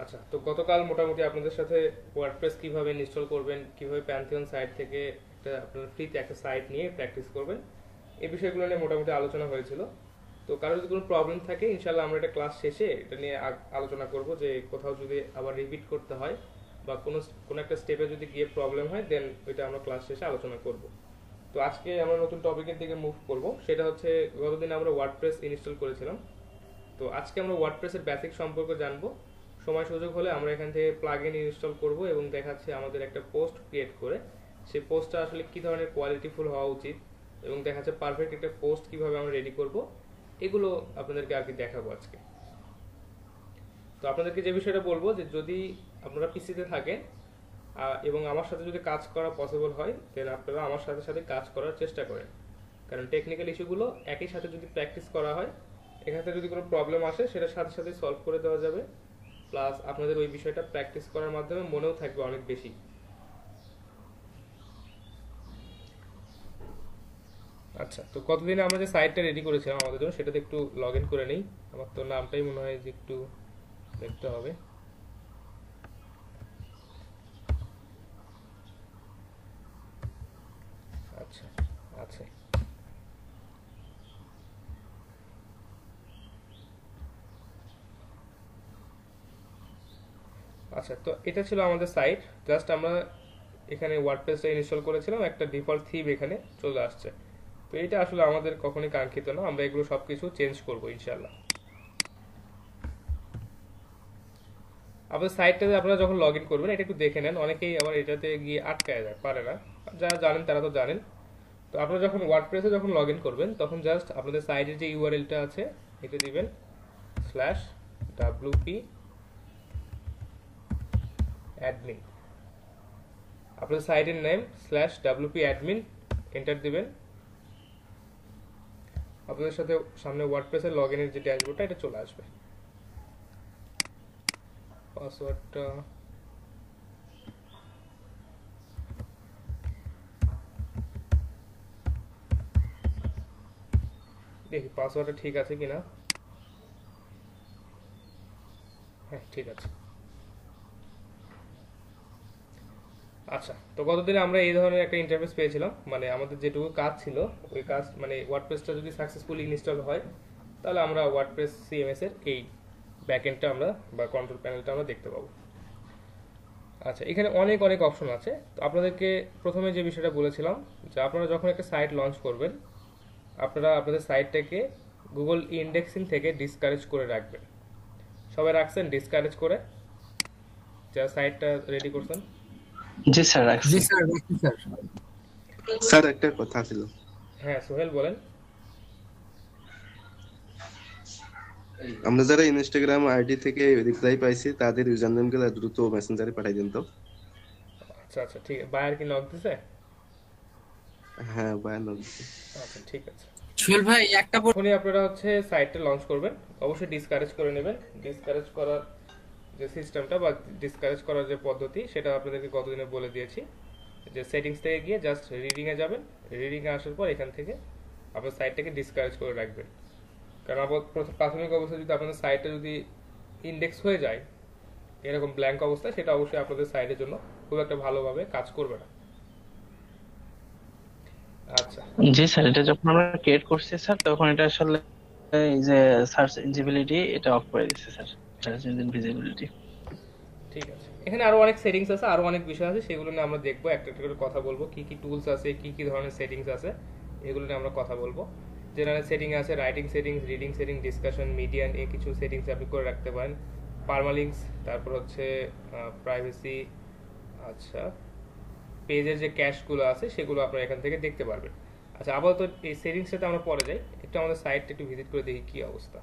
আচ্ছা, তো গতকাল মোটামুটি আপনাদের সাথে ওয়ার্ডপ্রেস কিভাবে ইনস্টল করবেন, কিভাবে প্যান্থিয়ন সাইট থেকে একটা আপনার ফ্রিতে একটা সাইট নিয়ে প্র্যাকটিস করবেন, এই বিষয়গুলো নিয়ে মোটামুটি আলোচনা হয়েছিল। তো কারো যদি কোনো প্রবলেম থাকে ইনশাল্লাহ আমরা এটা ক্লাস শেষে এটা নিয়ে আলোচনা করব, যে কোথাও যদি আবার রিপিট করতে হয় বা কোনো কোনো একটা স্টেপে যদি গিয়ে প্রবলেম হয় দেন ওইটা আমরা ক্লাস শেষে আলোচনা করব। তো আজকে আমরা নতুন টপিকের দিকে মুভ করব, সেটা হচ্ছে গতদিন আমরা ওয়ার্ডপ্রেস ইনস্টল করেছিলাম। তো আজকে আমরা ওয়ার্ডপ্রেসের বেসিক সম্পর্কে জানবো। সময় সুযোগ হলে আমরা এখান থেকে প্লাগইন ইনস্টল করব এবং দেখাচ্ছে আমাদের একটা পোস্ট ক্রিয়েট করে সেই পোস্টটা আসলে কি ধরনের কোয়ালিটিফুল হওয়া উচিত এবং দেখাচ্ছে পারফেক্ট একটা পোস্ট কিভাবে আমরা রেডি করব, এগুলো আপনাদেরকে আর কি দেখাবো আজকে। তো আপনাদেরকে যে বিষয়টা বলবো যে যদি আপনারা পিসিতে থাকেন এবং আমার সাথে যদি কাজ করা পসিবল হয় দেন আপনারা আমার সাথে সাথে কাজ করার চেষ্টা করেন, কারণ টেকনিক্যাল ইস্যুগুলো একই সাথে যদি প্র্যাকটিস করা হয় এখান থেকে যদি কোনো প্রবলেম আসে সেটা সাথে সাথে সলভ করে দেওয়া যাবে, প্লাস আপনাদের ওই বিষয়টা প্র্যাকটিস করার মাধ্যমে মনেও থাকবে অনেক বেশি। আচ্ছা, তো কতদিনে আমরা যে সাইটটা রেডি করেছিলাম আমাদের জন্য সেটাতে একটু লগ ইন করে নেই। আমার তো নামটাই মনে হয় যে একটু দেখতে হবে। আচ্ছা, আছে। আচ্ছা, তো এটা ছিল আমাদের সাইট। জাস্ট আমরা এখানে ওয়ার্ডপ্রেসটা ইনস্টল করেছিলাম, একটা ডিফল্ট থিম এখানে চলে আসছে। তো এটা আসলে আমাদের কখনোই কাঙ্ক্ষিত না, আমরা এগুলো সবকিছু চেঞ্জ করবো ইনশাল্লাহ। আপনার সাইটটাতে আপনারা যখন লগ ইন করবেন এটা একটু দেখে নেন, অনেকেই আবার এটাতে গিয়ে আটকায় যায়, পারে না। যারা জানেন তারা তো জানেন। তো আপনারা যখন ওয়ার্ডপ্রেসে যখন লগ ইন করবেন তখন জাস্ট আপনাদের সাইটের যে ইউআরএলটা আছে এটা দিবেন /wp admin, আপনাদের সাইটের নেম /wp admin এন্টার দিবেন। আপনাদের সাথে সামনে ওয়ার্ডপ্রেসের লগ ইনের যে ড্যাশবোর্ডটা এটা চলে আসবে। পাসওয়ার্ডটা দেখি, পাসওয়ার্ডটা ঠিক আছে কিনা। হ্যাঁ, ঠিক আছে। আচ্ছা, তো গতদিনে আমরা এই ধরনের একটা ইন্টারফেস পেয়েছিলাম, মানে আমাদের যেটুকু কাজ ছিল ওই কাজ, মানে ওয়ার্ডপ্রেসটা যদি সাকসেসফুলি ইনস্টল হয় তাহলে আমরা ওয়ার্ডপ্রেস সিএমএস এর এই ব্যাকএন্ডটা আমরা বা কন্ট্রোল প্যানেলটা আমরা দেখতে পাবো। আচ্ছা, এখানে অনেক অনেক অপশন আছে। তো আপনাদেরকে প্রথমে যে বিষয়টা বলেছিলাম যে আপনারা যখন একটা সাইট লঞ্চ করবেন আপনারা আপনাদের সাইটটাকে গুগল ইন্ডেক্সিং থেকে ডিসকারেজ করে রাখবেন। সবাই রাখছেন ডিসকারেজ করে যা সাইটটা রেডি করছেন? জি স্যার, জি রাখছি। স্যার, রাখছি স্যার। স্যার একটা কথা ছিল। হ্যাঁ, সোহেল বলেন। আমরা যারা ইনস্টাগ্রাম আইডি থেকে রিপ্লাই পাইছি তাদের ইউজার নেম গুলো দ্রুত মেসেঞ্জারে পাঠাই দিন তো। আচ্ছা আচ্ছা, ঠিক আছে। বায়ার কি নক দিছে? হ্যাঁ বায়ান। আচ্ছা, ঠিক আছে। সোহেল ভাই একটা যখনই আপনারা হচ্ছে সাইটটা লঞ্চ করবেন অবশ্যই ডিসকারেজ করে নেবেন। ডিসকারেজ করার যে সিস্টেমটা বা ডিসকারেজ করার যে পদ্ধতি সেটা আপনাদেরকে গতদিনে বলে দিয়েছি, যে সেটিংস থেকে গিয়ে জাস্ট রিডিংয়ে যাবেন। রিডিংয়ে আসার পর এখান থেকে আপনার সাইটটাকে ডিসকারেজ করে রাখবেন, কারণ প্রাথমিক অবস্থায় যদি আপনাদের সাইটটা যদি ইন্ডেক্স হয়ে যায় এরকম ব্ল্যাঙ্ক অবস্থায়, সেটা অবশ্যই আপনাদের সাইটের জন্য খুব একটা ভালোভাবে কাজ করবে না। আচ্ছা, জি স্যার, এটা যখন আমরা ক্রিয়েট করছি স্যার তখন এটা আসলে এই যে সার্চ ইনজিবিলিটি এটা অফ করে দিচ্ছে স্যার, সার্চ ইঞ্জিন ভিজিবিলিটি। ঠিক আছে। এখানে আরো অনেক সেটিংস আছে, আরো অনেক বিষয় আছে, সেগুলো নিয়ে আমরা দেখবো, একটা একটা করে কথা বলবো। কি কি টুলস আছে, কি কি ধরনের সেটিংস আছে, এগুলো নিয়ে আমরা কথা বলবো। জেনারেল সেটিং আছে, writing settings, reading setting, discussion, median, এই কিছু সেটিংস আপনি করে রাখতে পারেন। পারমালিঙ্কস, তারপর হচ্ছে প্রাইভেসি। আচ্ছা, পেজের যে ক্যাশগুলো আছে সেগুলো আপনারা এখান থেকে দেখতে পারবেন। আচ্ছা, আপাতত এই সেটিংসটাতে আমরা পরে যাই, একটু আমাদের সাইটটা একটু ভিজিট করে দেখি কি অবস্থা।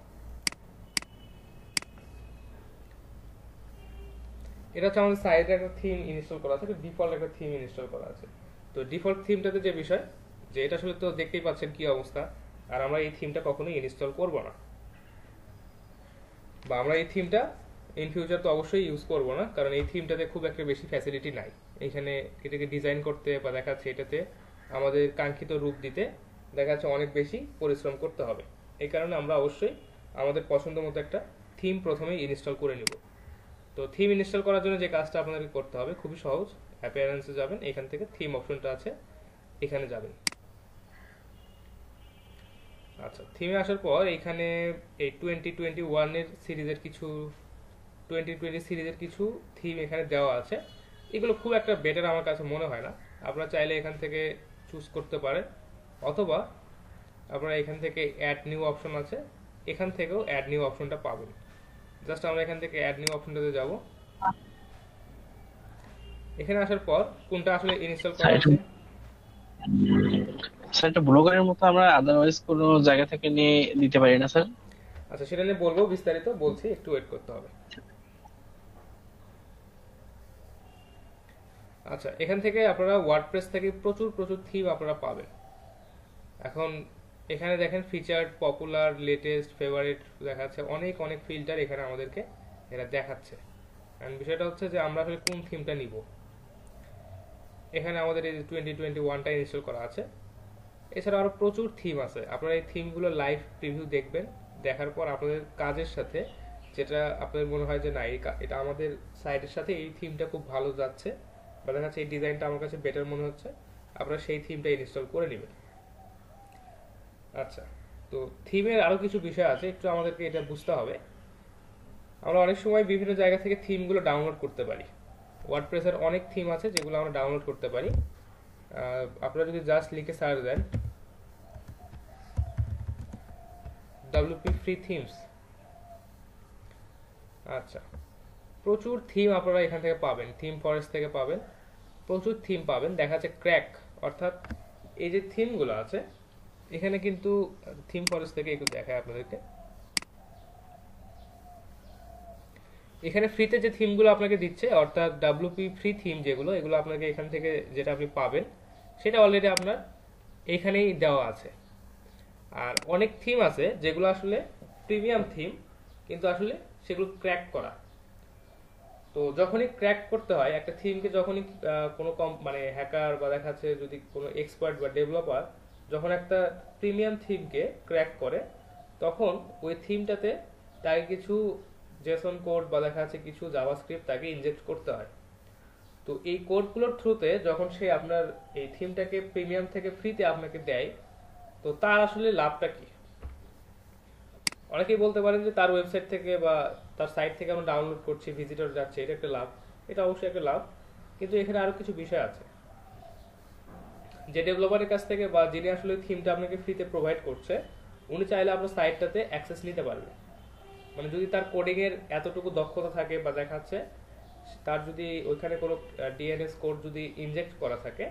এটা হচ্ছে আমাদের সাইটে একটা থিম ইনস্টল করা আছে, ডিফল্ট একটা থিম ইনস্টল করা আছে। তো ডিফল্ট থিমটাতে যে বিষয় যে এটা আসলে তো দেখতেই পাচ্ছেন কি অবস্থা, আর আমরা এই থিমটা কখনোই ইনস্টল করব না, বা আমরা এই থিমটা ইন ফিউচার তো অবশ্যই ইউজ করব না, কারণ এই থিমটাতে খুব একটা বেশি ফ্যাসিলিটি নাই। এখানে এটাকে ডিজাইন করতে বা দেখা যাচ্ছে এটাতে আমাদের কাঙ্ক্ষিত রূপ দিতে দেখা যাচ্ছে অনেক বেশি পরিশ্রম করতে হবে। এই কারণে আমরা অবশ্যই আমাদের পছন্দ মতো একটা থিম প্রথমেই ইনস্টল করে নিব। তো থিম ইনস্টল করার জন্য যে কাজটা আপনাদেরকে করতে হবে খুবই সহজ। অ্যাপিয়ারেন্সে যাবেন, এখান থেকে থিম অপশনটা আছে, এখানে যাবেন। আচ্ছা, থিমে আসার পর এখানে এই 2020 সিরিজের কিছু থিম এখানে দেওয়া আছে। এগুলো খুব একটা বেটার আমার কাছে মনে হয় না। আপনারা চাইলে এখান থেকে চুজ করতে পারেন, অথবা আপনারা এখান থেকে অ্যাড নিউ অপশন আছে, এখান থেকেও অ্যাড নিউ অপশনটা পাবেন। জাস্ট আমরা এখান থেকে অ্যাড নিউ অপশনটাতে যাব। এখানে আসার পর কোনটা আসলে ইনস্টল করা আছে, স্যার এটা ব্লগারের মতো আমরা আদারওয়াইজ কোনো জায়গা থেকে নিয়ে দিতে পারি না স্যার? আচ্ছা সেটা নিয়ে বলবো, বিস্তারিত বলছি, একটু ওয়েট করতে হবে। আচ্ছা, এখান থেকে আপনারা ওয়ার্ডপ্রেস থেকে প্রচুর প্রচুর থিম আপনারা পাবেন। এখন এখানে দেখেন ফিচার্ড, পপুলার, লেটেস্ট, ফেভারিট দেখাচ্ছে, অনেক অনেক ফিল্টার এখানে আমাদেরকে এরা দেখাচ্ছে। কারণ বিষয়টা হচ্ছে যে আমরা আসলে কোন থিমটা নিব। এখানে আমাদের এই 2021টা ইনস্টল করা আছে। এছাড়া আরো প্রচুর থিম আছে, আপনারা এই থিমগুলো লাইভ প্রিভিউ দেখবেন। দেখার পর আপনাদের কাজের সাথে যেটা আপনাদের মনে হয় যে না এটা আমাদের সাইটের সাথে এই থিমটা খুব ভালো যাচ্ছে, বা দেখা যাচ্ছে এই ডিজাইনটা আমার কাছে বেটার মনে হচ্ছে, আপনারা সেই থিমটা ইনস্টল করে নেবেন। আচ্ছা, তো থিমের আরো কিছু বিষয় আছে, একটু আমাদেরকে এটা বুঝতে হবে। আমরা অনেক সময় বিভিন্ন জায়গা থেকে থিমগুলো ডাউনলোড করতে পারি। ওয়ার্ডপ্রেসের অনেক থিম আছে যেগুলো আমরা ডাউনলোড করতে পারি। আপনারা যদি জাস্ট লিখে সার্চ দেন WP ফ্রি থিমস, আচ্ছা প্রচুর থিম আপনারা এখান থেকে পাবেন, থিম ফরেস্ট থেকে পাবেন, প্রচুর থিম পাবেন। দেখা যাচ্ছে ক্র্যাক, অর্থাৎ এই যে থিমগুলো আছে এখানে কিন্তু থিম ফরেস্ট থেকে একটু দেখায় আপনাদেরকে। এখানে ফ্রিতে যে থিমগুলো আপনাকে দিচ্ছে, অর্থাৎ WP ফ্রি থিম যেগুলো, এগুলো আপনাকে এখান থেকে যেটা আপনি পাবেন সেটা অলরেডি আপনার এখানেই দেওয়া আছে। আর অনেক থিম আছে যেগুলো আসলে প্রিমিয়াম থিম, কিন্তু আসলে সেগুলো ক্র্যাক করা। তো যখনই ক্র্যাক করতে হয় একটা থিমকে, যখনই কোনো মানে হ্যাকার বা দেখা যাচ্ছে যদি কোনো এক্সপার্ট বা ডেভেলপার যখন একটা প্রিমিয়াম থিমকে ক্র্যাক করে, তখন ওই থিমটাতে তাকে কিছু জেসন কোড বা দেখা যাচ্ছে কিছু জাভাস্ক্রিপ্ট তাকে ইনজেক্ট করতে হয়। তো এই কোডগুলোর থ্রুতে যখন সে আপনার এই থিমটাকে প্রিমিয়াম থেকে ফ্রিতে আপনাকে দেয়, তো তার আসলে লাভটা কি? অনেকেই বলতে পারেন যে তার ওয়েবসাইট থেকে বা তার সাইট থেকে আমরা ডাউনলোড করছি, ভিজিটর যাচ্ছে, এটা একটা লাভ। এটা অবশ্যই একটা লাভ, কিন্তু এখানে আরো কিছু বিষয় আছে। যে ডেভেলপারের কাছ থেকে বা যিনি আসলে থিমটা আপনাকে ফ্রিতে প্রোভাইড করছে, উনি চাইলে আপনার সাইটটাতে অ্যাক্সেস নিতে পারবে। মানে যদি তার কোডিং এর এতটুকু দক্ষতা থাকে বা দেখাচ্ছে তার যদি ওইখানে কোনো ডিএনএস কোড যদি ইনজেক্ট করা থাকে,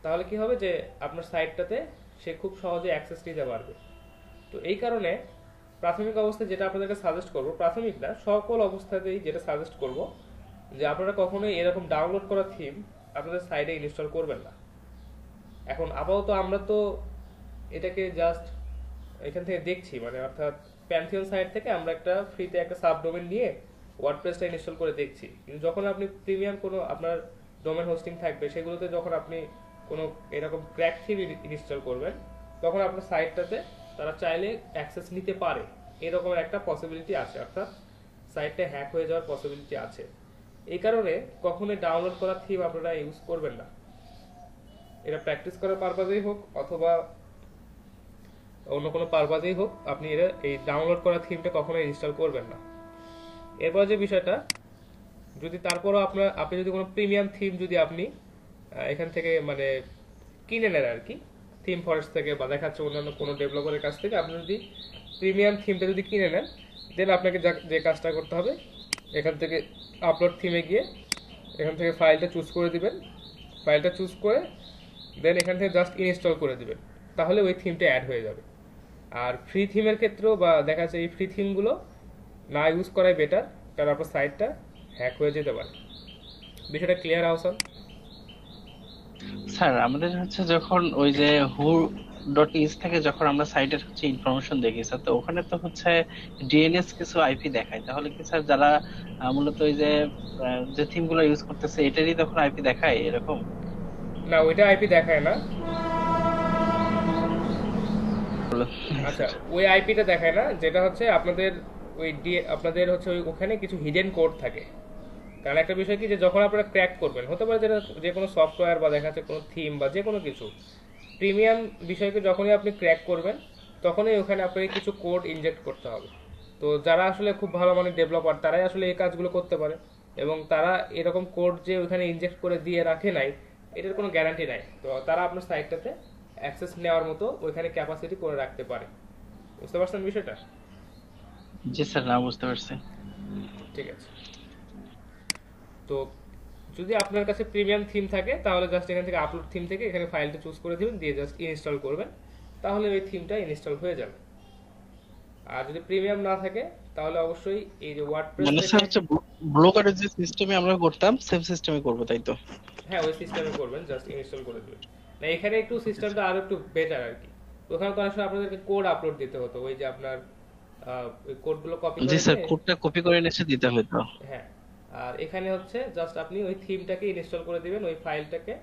তাহলে কি হবে যে আপনার সাইটটাতে সে খুব সহজে অ্যাক্সেস নিতে পারবে। তো এই কারণে প্রাথমিক অবস্থায় যেটা আপনাদেরকে সাজেস্ট করব, প্রাথমিক না সকল অবস্থাতেই যেটা সাজেস্ট করব, যে আপনারা কখনোই এরকম ডাউনলোড করা থিম আপনাদের সাইটে ইনস্টল করবেন না। এখন আপাতত আমরা তো এটাকে জাস্ট এখান থেকে দেখছি, মানে অর্থাৎ প্যান্থিয়ন সাইট থেকে আমরা একটা ফ্রিতে একটা সাবডোমেন নিয়ে ওয়ার্ডপ্রেসটা ইনস্টল করে দেখছি। কিন্তু যখন আপনি প্রিমিয়াম কোনো আপনার ডোমেন হোস্টিং থাকবে, সেগুলোতে যখন আপনি কোনো এরকম ক্র্যাক থিম ইনস্টল করবেন, তখন আপনার সাইটটাতে তারা চাইলে অ্যাক্সেস নিতে পারে, এরকম একটা পসিবিলিটি আছে, অর্থাৎ সাইটটা হ্যাক হয়ে যাওয়ার পসিবিলিটি আছে। এই কারণে কখনোই ডাউনলোড করা থিম আপনারা ইউজ করবেন না। এটা প্র্যাকটিস করার পারপাজেই হোক অথবা অন্য কোনো পারপাজেই হোক, আপনি এটা এই ডাউনলোড করা থিমটা কখনোই ইনস্টল করবেন না। এরপর যে বিষয়টা, যদি তারপরও আপনি যদি কোনো প্রিমিয়াম থিম যদি আপনি এখান থেকে মানে কিনে নেন আর কি, থিম ফরেস্ট থেকে বা দেখাচ্ছে অন্যান্য কোনো ডেভেলপারের কাছ থেকে, আপনি যদি প্রিমিয়াম থিমটা যদি কিনে নেন, দেন আপনাকে যে কাজটা করতে হবে, এখান থেকে আপলোড থিমে গিয়ে এখান থেকে ফাইলটা চুজ করে দিবেন। ফাইলটা চুজ করে দেন এখান থেকে জাস্ট ইনস্টল করে দিবেন, তাহলে ওই থিমটা অ্যাড হয়ে যাবে। আর ফ্রি থিমের ক্ষেত্রেও বা দেখা যাচ্ছে এই ফ্রি থিমগুলো না ইউজ করাই বেটার, কারণ আপনার সাইটটা হ্যাক হয়ে যেতে পারে। বিষয়টা ক্লিয়ার আহসান? স্যার আমাদের হচ্ছে যখন ওই যে who.is থেকে যখন আমরা সাইটের হচ্ছে ইনফরমেশন দেখি স্যার, তো ওখানে তো হচ্ছে ডিএনএস কিছু আইপি দেখায়, তাহলে কি স্যার যারা মূলত ওই যে থিম গুলো ইউজ করতেছে এটারই তখন আইপি দেখায় এরকম? না, ওইটা আইপি দেখায় না। আচ্ছা, ওই আইপিটা দেখায় না, যেটা হচ্ছে আপনাদের ওই আপনাদের হচ্ছে ওখানে কিছু হিডেন কোড থাকে। কারণ একটা বিষয় কি যে যখন আপনারা ক্র্যাক করবেন, হতে পারে যেটা যে কোনো সফটওয়্যার বা দেখা যাচ্ছে কোনো থিম বা যে কোনো কিছু প্রিমিয়াম বিষয়কে যখনই আপনি ক্র্যাক করবেন, তখনই ওখানে আপনাকে কিছু কোড ইনজেক্ট করতে হবে। তো যারা আসলে খুব ভালো মানের ডেভেলপার তারাই আসলে এই কাজগুলো করতে পারে, এবং তারা এরকম কোড যে ওখানে ইনজেক্ট করে দিয়ে রাখে নাই, এটার কোনো গ্যারান্টি নাই। তো তারা আপনার সাইটটাতে অ্যাক্সেস নেওয়ার মতো ওইখানে ক্যাপাসিটি করে রাখতে পারে। বুঝতে পারছেন বিষয়টা? জি স্যার, না বুঝতে পারছি। ঠিক আছে। তো যদি আপনার কাছে প্রিমিয়াম থিম থাকে তাহলে জাস্ট এখান থেকে আপলোড থিম থেকে এখানে ফাইলটা চুজ করে দিবেন, দিয়ে জাস্ট ইনস্টল করবেন, তাহলে ওই থিমটা ইনস্টল হয়ে যাবে। আর যদি প্রিমিয়াম না থাকে তাহলে অবশ্যই এই যে ওয়ার্ডপ্রেস মানে থেকে, স্যার হচ্ছে ব্লকারের যে সিস্টেমে আমরা করতাম সেম সিস্টেমে করবো, তাই তো? হ্যাঁ ওই সিস্টেমে করবেন, জাস্ট ইনস্টল করে দিবেন। না এখানে একটু সিস্টেমটা আরো একটু বেটার আর কি। ওখানে তো অনেক সময় আপনাদেরকে কোড আপলোড দিতে হতো, ওই যে আপনার ওই কোডগুলো কপি জি করে স্যার, নিয়ে, কোডটা কপি করে এসে দিতে হতো। হ্যাঁ। আর এখানে হচ্ছে জাস্ট আপনি ওই থিমটাকে ইনস্টল করে দিবেন, ওই ফাইলটাকে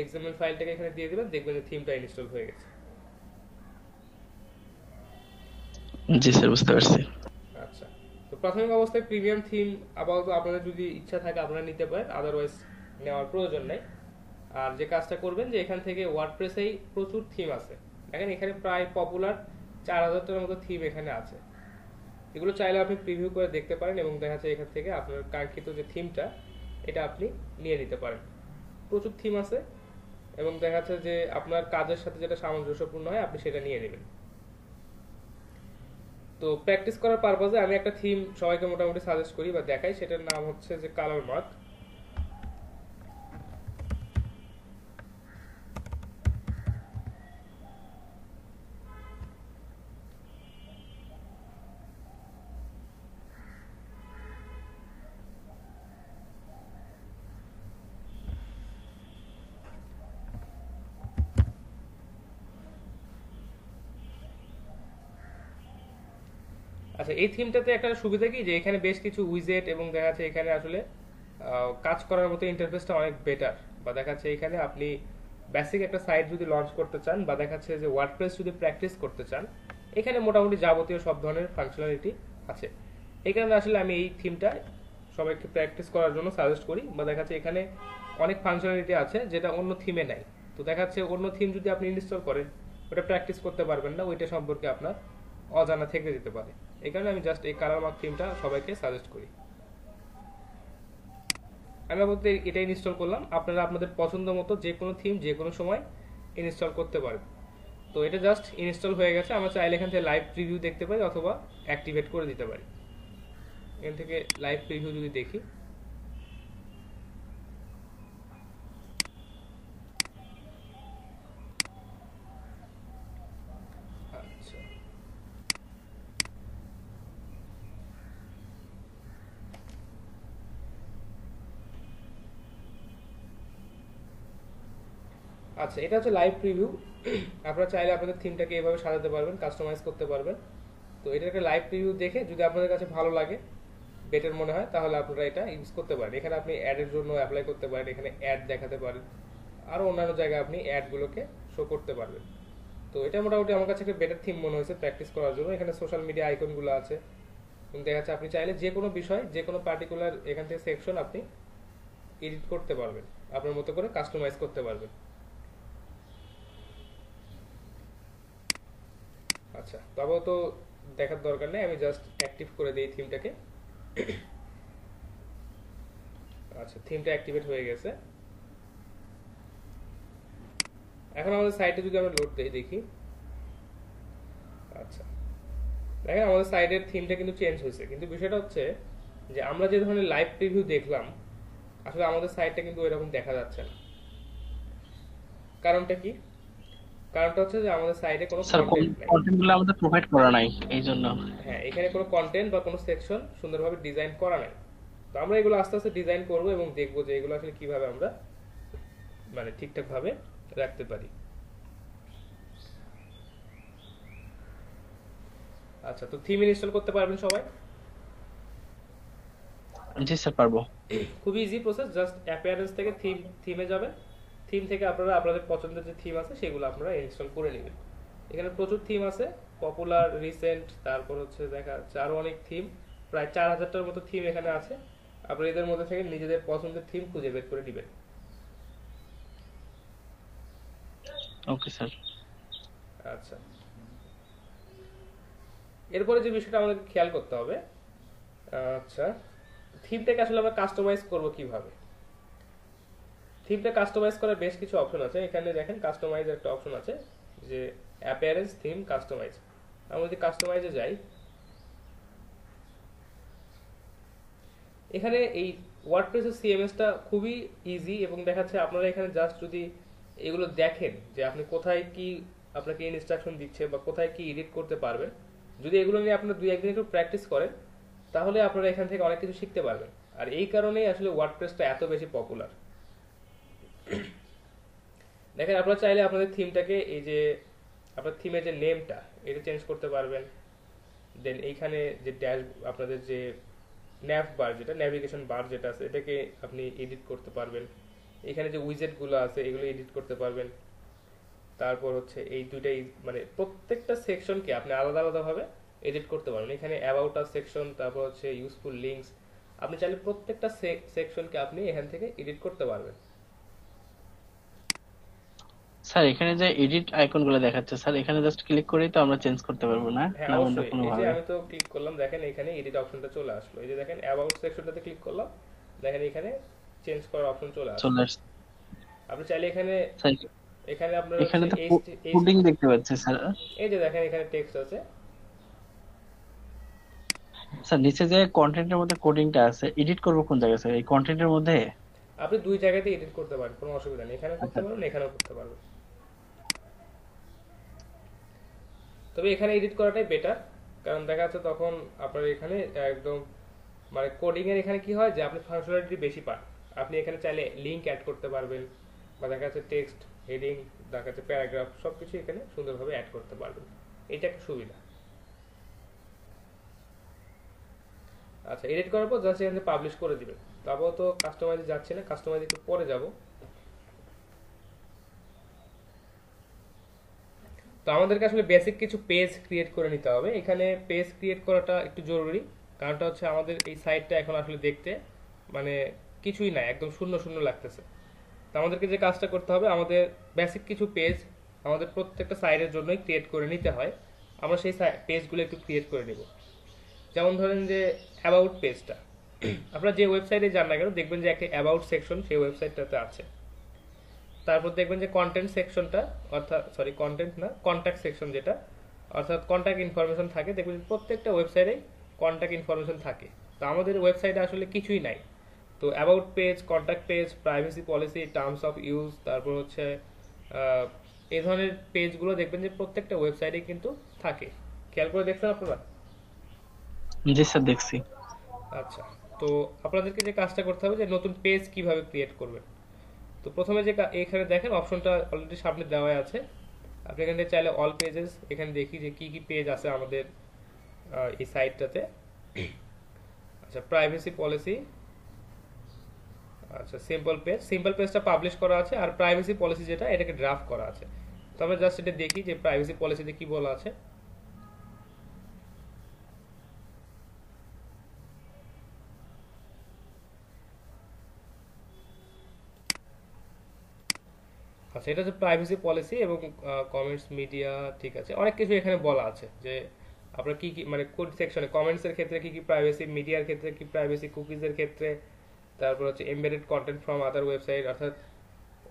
এক্সএমএল ফাইলটাকে এখানে দিয়ে দিবেন, দেখবেন যে থিমটা ইনস্টল হয়ে গেছে। জি স্যার, বুঝতে পারছি। আচ্ছা, তো প্রাথমিক অবস্থায় প্রিমিয়াম থিম আপাতত আপনাদের যদি ইচ্ছা থাকে আপনারা নিতে পারেন, আদারওয়াইজ নেওয়ার প্রয়োজন নেই। আর যে কাজটা করবেন যে এখান থেকে ওয়ার্ডপ্রেসেই প্রচুর থিম আছে, দেখেন এখানে প্রায় পপুলার 4000টার মতো থিম এখানে আছে। এগুলো চাইলে আপনি প্রিভিউ করে দেখতে পারেন এবং দেখা যাচ্ছে এখান থেকে আপনার কাঙ্ক্ষিত যে থিমটা এটা আপনি নিয়ে নিতে পারেন। প্রচুর থিম আছে এবং দেখা যাচ্ছে যে আপনার কাজের সাথে যেটা সামঞ্জস্যপূর্ণ হয় আপনি সেটা নিয়ে নেবেন। তো প্র্যাকটিস করার পারপাজে আমি একটা থিম সবাইকে মোটামুটি সাজেস্ট করি বা দেখাই, সেটার নাম হচ্ছে যে কালার মার্ক। আচ্ছা, এই থিমটাতে একটা সুবিধা কি যে এখানে বেশ কিছু উইজেট এবং দেখা যাচ্ছে এখানে আসলে কাজ করার মতো ইন্টারফেসটা অনেক বেটার। বা দেখা যাচ্ছে এখানে আপনি বেসিক একটা সাইট যদি লঞ্চ করতে চান বা দেখা যাচ্ছে যে ওয়ার্ডপ্রেস যদি প্র্যাকটিস করতে চান, এখানে মোটামুটি যাবতীয় সব ধরনের ফাংশনালিটি আছে। এই কারণে আসলে আমি এই থিমটা সবাইকে প্র্যাকটিস করার জন্য সাজেস্ট করি। বা দেখা যাচ্ছে এখানে অনেক ফাংশনালিটি আছে যেটা অন্য থিমে নাই। তো দেখা যাচ্ছে অন্য থিম যদি আপনি ইনস্টল করেন ওটা প্র্যাকটিস করতে পারবেন না, ওইটা সম্পর্কে আপনার অজানা থেকে যেতে পারে। এই কারণে আমি জাস্ট এই কালার মার্ক থিমটা সবাইকে সাজেস্ট করি। আমি বলতে এটাই ইনস্টল করলাম, আপনারা আপনাদের পছন্দ মতো যে কোনো থিম যে কোনো সময় ইনস্টল করতে পারেন। তো এটা জাস্ট ইনস্টল হয়ে গেছে, আমরা চাইলে এখান থেকে লাইভ প্রিভিউ দেখতে পারি অথবা অ্যাক্টিভেট করে দিতে পারি। এখান থেকে লাইভ প্রিভিউ যদি দেখি, আচ্ছা আচ্ছা, এটা হচ্ছে লাইভ প্রিভিউ। আপনারা চাইলে আপনাদের থিমটাকে এভাবে সাজাতে পারবেন, কাস্টমাইজ করতে পারবেন। তো এটার একটা লাইভ প্রিভিউ দেখে যদি আপনাদের কাছে ভালো লাগে, বেটার মনে হয়, তাহলে আপনারা এটা ইউজ করতে পারেন। এখানে আপনি অ্যাডের জন্য অ্যাপ্লাই করতে পারেন, এখানে অ্যাড দেখাতে পারেন, আরও অন্যান্য জায়গায় আপনি অ্যাডগুলোকে শো করতে পারবেন। তো এটা মোটামুটি আমার কাছে একটা বেটার থিম মনে হয়েছে প্র্যাকটিস করার জন্য। এখানে সোশ্যাল মিডিয়া আইকনগুলো আছে এবং দেখা যাচ্ছে আপনি চাইলে যে কোনো বিষয় যে কোনো পার্টিকুলার এখান থেকে সেকশন আপনি এডিট করতে পারবেন, আপনার মতো করে কাস্টমাইজ করতে পারবেন। আচ্ছা, তবে তো দেখার দরকার নেই, আমি জাস্ট অ্যাক্টিভ করে দিই থিমটাকে। আচ্ছা, থিমটা অ্যাক্টিভেট হয়ে গেছে। এখন আমাদের সাইটে যদি আমরা লোড দেই দেখি, আচ্ছা দেখেন আমাদের সাইটের থিমটা কিন্তু চেঞ্জ হয়েছে, কিন্তু বিষয়টা হচ্ছে যে আমরা যে ধরনের লাইভ প্রিভিউ দেখলাম আসলে আমাদের সাইটটা কিন্তু ওইরকম দেখা যাচ্ছে না। কারণটা কি? কারণটা হচ্ছে যে আমাদের সাইটে কোনো স্যার, কন্টেন্ট নাই। কন্টেন্টগুলো আমাদের প্রোভাইড করা নাই এই জন্য। হ্যাঁ, এখানে কোনো কন্টেন্ট বা কোনো সেকশন সুন্দরভাবে ডিজাইন করা নাই। তো আমরা এগুলো আস্তে আস্তে ডিজাইন করব এবং দেখবো যে এগুলো আসলে কিভাবে আমরা মানে ঠিকঠাক ভাবে রাখতে পারি। আচ্ছা, তো থিম ইনস্টল করতে পারবেন সবাই? জি স্যার, পারবো। খুব ইজি প্রসেস, জাস্ট অ্যাপিয়ারেন্স থেকে থিমে যাবেন, থিম থেকে আপনারা আপনাদের পছন্দের যে থিম আছে সেগুলো আপনারা ইনস্টল করে নেবেন। এখানে প্রচুর থিম আছে, পপুলার, রিসেন্ট, তারপর হচ্ছে দেখা যাচ্ছে আরো অনেক থিম, প্রায় 4000টার মতো থিম এখানে আছে। আপনারা এদের মধ্যে থেকে নিজেদের পছন্দের থিম খুঁজে বের করে নেবেন। Okay sir. আচ্ছা, এরপরে যে বিষয়টা আমাদের খেয়াল করতে হবে, আচ্ছা থিমটাকে আসলে আমরা কাস্টমাইজ করব কিভাবে। থিমটা কাস্টমাইজ করার বেশ কিছু অপশন আছে। এখানে দেখেন কাস্টমাইজ একটা অপশন আছে, যে অ্যাপিয়ারেন্স থিম কাস্টমাইজ। আমরা যদি কাস্টমাইজে যাই, এখানে এই ওয়ার্ডপ্রেসের সিএমএসটা খুবই ইজি এবং দেখাচ্ছে। আপনারা এখানে জাস্ট যদি এগুলো দেখেন যে আপনি কোথায় কি আপনাকে ইনস্ট্রাকশন দিচ্ছে বা কোথায় কি এডিট করতে পারবেন, যদি এগুলো নিয়ে আপনারা 2-1 দিন একটু প্র্যাকটিস করেন, তাহলে আপনারা এখান থেকে অনেক কিছু শিখতে পারবেন। আর এই কারণেই আসলে ওয়ার্ডপ্রেসটা এত বেশি পপুলার। দেখেন আপনারা চাইলে আপনাদের থিমটাকে, এই যে আপনার থিমের যে নেমটা, এটা চেঞ্জ করতে পারবেন। দেন এইখানে যে ড্যাশ, আপনাদের যে ন্যাভ বার, যেটা ন্যাভিগেশন বার যেটা আছে, এটাকে আপনি এডিট করতে পারবেন। এখানে যে উইজেটগুলো আছে এগুলো এডিট করতে পারবেন। তারপর হচ্ছে এই দুইটাই মানে প্রত্যেকটা সেকশনকে আপনি আলাদা আলাদাভাবে এডিট করতে পারবেন। এখানে অ্যাবাউট আস সেকশন, তারপর হচ্ছে ইউজফুল লিঙ্কস, আপনি চাইলে প্রত্যেকটা সেকশনকে আপনি এখান থেকে এডিট করতে পারবেন। স্যার এখানে যে এডিট আইকন গুলো দেখাচ্ছে স্যার, এখানে জাস্ট ক্লিক করেই তো আমরা চেঞ্জ করতে পারবো না হ্যাঁ না অন্য অবশ্যই, কোনো এই যে ভাবে? আমি তো ক্লিক করলাম, দেখেন এখানে এডিট অপশনটা চলে আসলো। এই যে দেখেন অ্যাবাউট সেকশনটাতে ক্লিক করলাম, দেখেন এখানে চেঞ্জ করার অপশন চলে আসলো। চলে আসছে আপনি চাইলে এখানে, স্যার। এখানে আপনার এখানে হচ্ছে তো এই কোডিং দেখতে পাচ্ছি স্যার। এই যে দেখেন এখানে টেক্সট আছে। স্যার নিচে যে কন্টেন্টের মধ্যে কোডিংটা আছে, এডিট করবো কোন জায়গায় স্যার? এই কন্টেন্টের মধ্যে? আপনি 2 জায়গাতে এডিট করতে পারেন, কোনো অসুবিধা নেই, এখানেও করতে আচ্ছা পারবেন এখানেও করতে পারবেন। তবে এখানে এডিট করাটাই বেটার, কারণ দেখা যাচ্ছে তখন আপনার এখানে একদম মানে কোডিং এর এখানে কি হয় যে আপনি ফাংশনালিটি বেশি পান। আপনি এখানে চাইলে লিংক অ্যাড করতে পারবেন, বা দেখা যাচ্ছে টেক্সট, হেডিং, দেখা যাচ্ছে প্যারাগ্রাফ, সবকিছু এখানে সুন্দরভাবে অ্যাড করতে পারবেন। এটা একটা সুবিধা। আচ্ছা, এডিট করার পর জাস্ট এখানে পাবলিশ করে দিবেন। তারপর তো কাস্টমাইজে যাচ্ছে না, কাস্টমাইজ একটু পরে যাব। তো আমাদেরকে আসলে বেসিক কিছু পেজ ক্রিয়েট করে নিতে হবে। এখানে পেজ ক্রিয়েট করাটা একটু জরুরি, কারণটা হচ্ছে আমাদের এই সাইটটা এখন আসলে দেখতে মানে কিছুই নাই, একদম শূন্য শূন্য লাগতেছে। তো আমাদেরকে যে কাজটা করতে হবে, আমাদের বেসিক কিছু পেজ আমাদের প্রত্যেকটা সাইটের জন্যই ক্রিয়েট করে নিতে হয়। আমরা সেই পেজগুলো একটু ক্রিয়েট করে নেব। যেমন ধরেন যে অ্যাবাউট পেজটা, আপনারা যে ওয়েবসাইটে যান না কেন দেখবেন যে একটা অ্যাবাউট সেকশন সেই ওয়েবসাইটটাতে আছে। তারপর দেখবেন যে কন্টেন্ট সেকশনটা, অর্থাৎ সরি কন্টেন্ট না, কন্ট্যাক্ট সেকশন যেটা, অর্থাৎ কন্ট্যাক্ট ইনফরমেশন থাকে। দেখবেন প্রত্যেকটা ওয়েবসাইটেই কন্ট্যাক্ট ইনফরমেশন থাকে। তো আমাদের ওয়েবসাইটে আসলে কিছুই নাই। তো about page, contact page, privacy policy, terms of use, তারপর হচ্ছে এই ধরনের পেজগুলো দেখবেন যে প্রত্যেকটা ওয়েবসাইটে কিন্তু থাকে। খেয়াল করে দেখছেন আপনারা? জি স্যার দেখছি। আচ্ছা, তো আপনাদেরকে যে কাজটা করতে হবে যে নতুন পেজ কিভাবে ক্রিয়েট করবেন। তো প্রথমে যে এখানে দেখেন অপশনটা অলরেডি সামনে দেওয়া আছে। আপনি এখানে চাইলে অল পেজেস, এখানে দেখি যে কি কি পেজ আছে আমাদের এই সাইটটাতে। আচ্ছা, প্রাইভেসি পলিসি, আচ্ছা সিম্পল পেজ, সিম্পল পেজটা পাবলিশ করা আছে, আর প্রাইভেসি পলিসি যেটা এটাকে ড্রাফট করা আছে। তো আমরা জাস্ট এটা দেখি যে প্রাইভেসি পলিসিতে কি বলা আছে। আচ্ছা, এটা হচ্ছে প্রাইভেসি পলিসি এবং কমেন্টস মিডিয়া, ঠিক আছে, অনেক কিছু এখানে বলা আছে যে আপনার কি কি মানে কোড সেকশনে কমেন্টস এর ক্ষেত্রে কি কি প্রাইভেসি, মিডিয়ার ক্ষেত্রে কি প্রাইভেসি, কুকিজ এর ক্ষেত্রে, তারপর হচ্ছে embedded content from other website, অর্থাৎ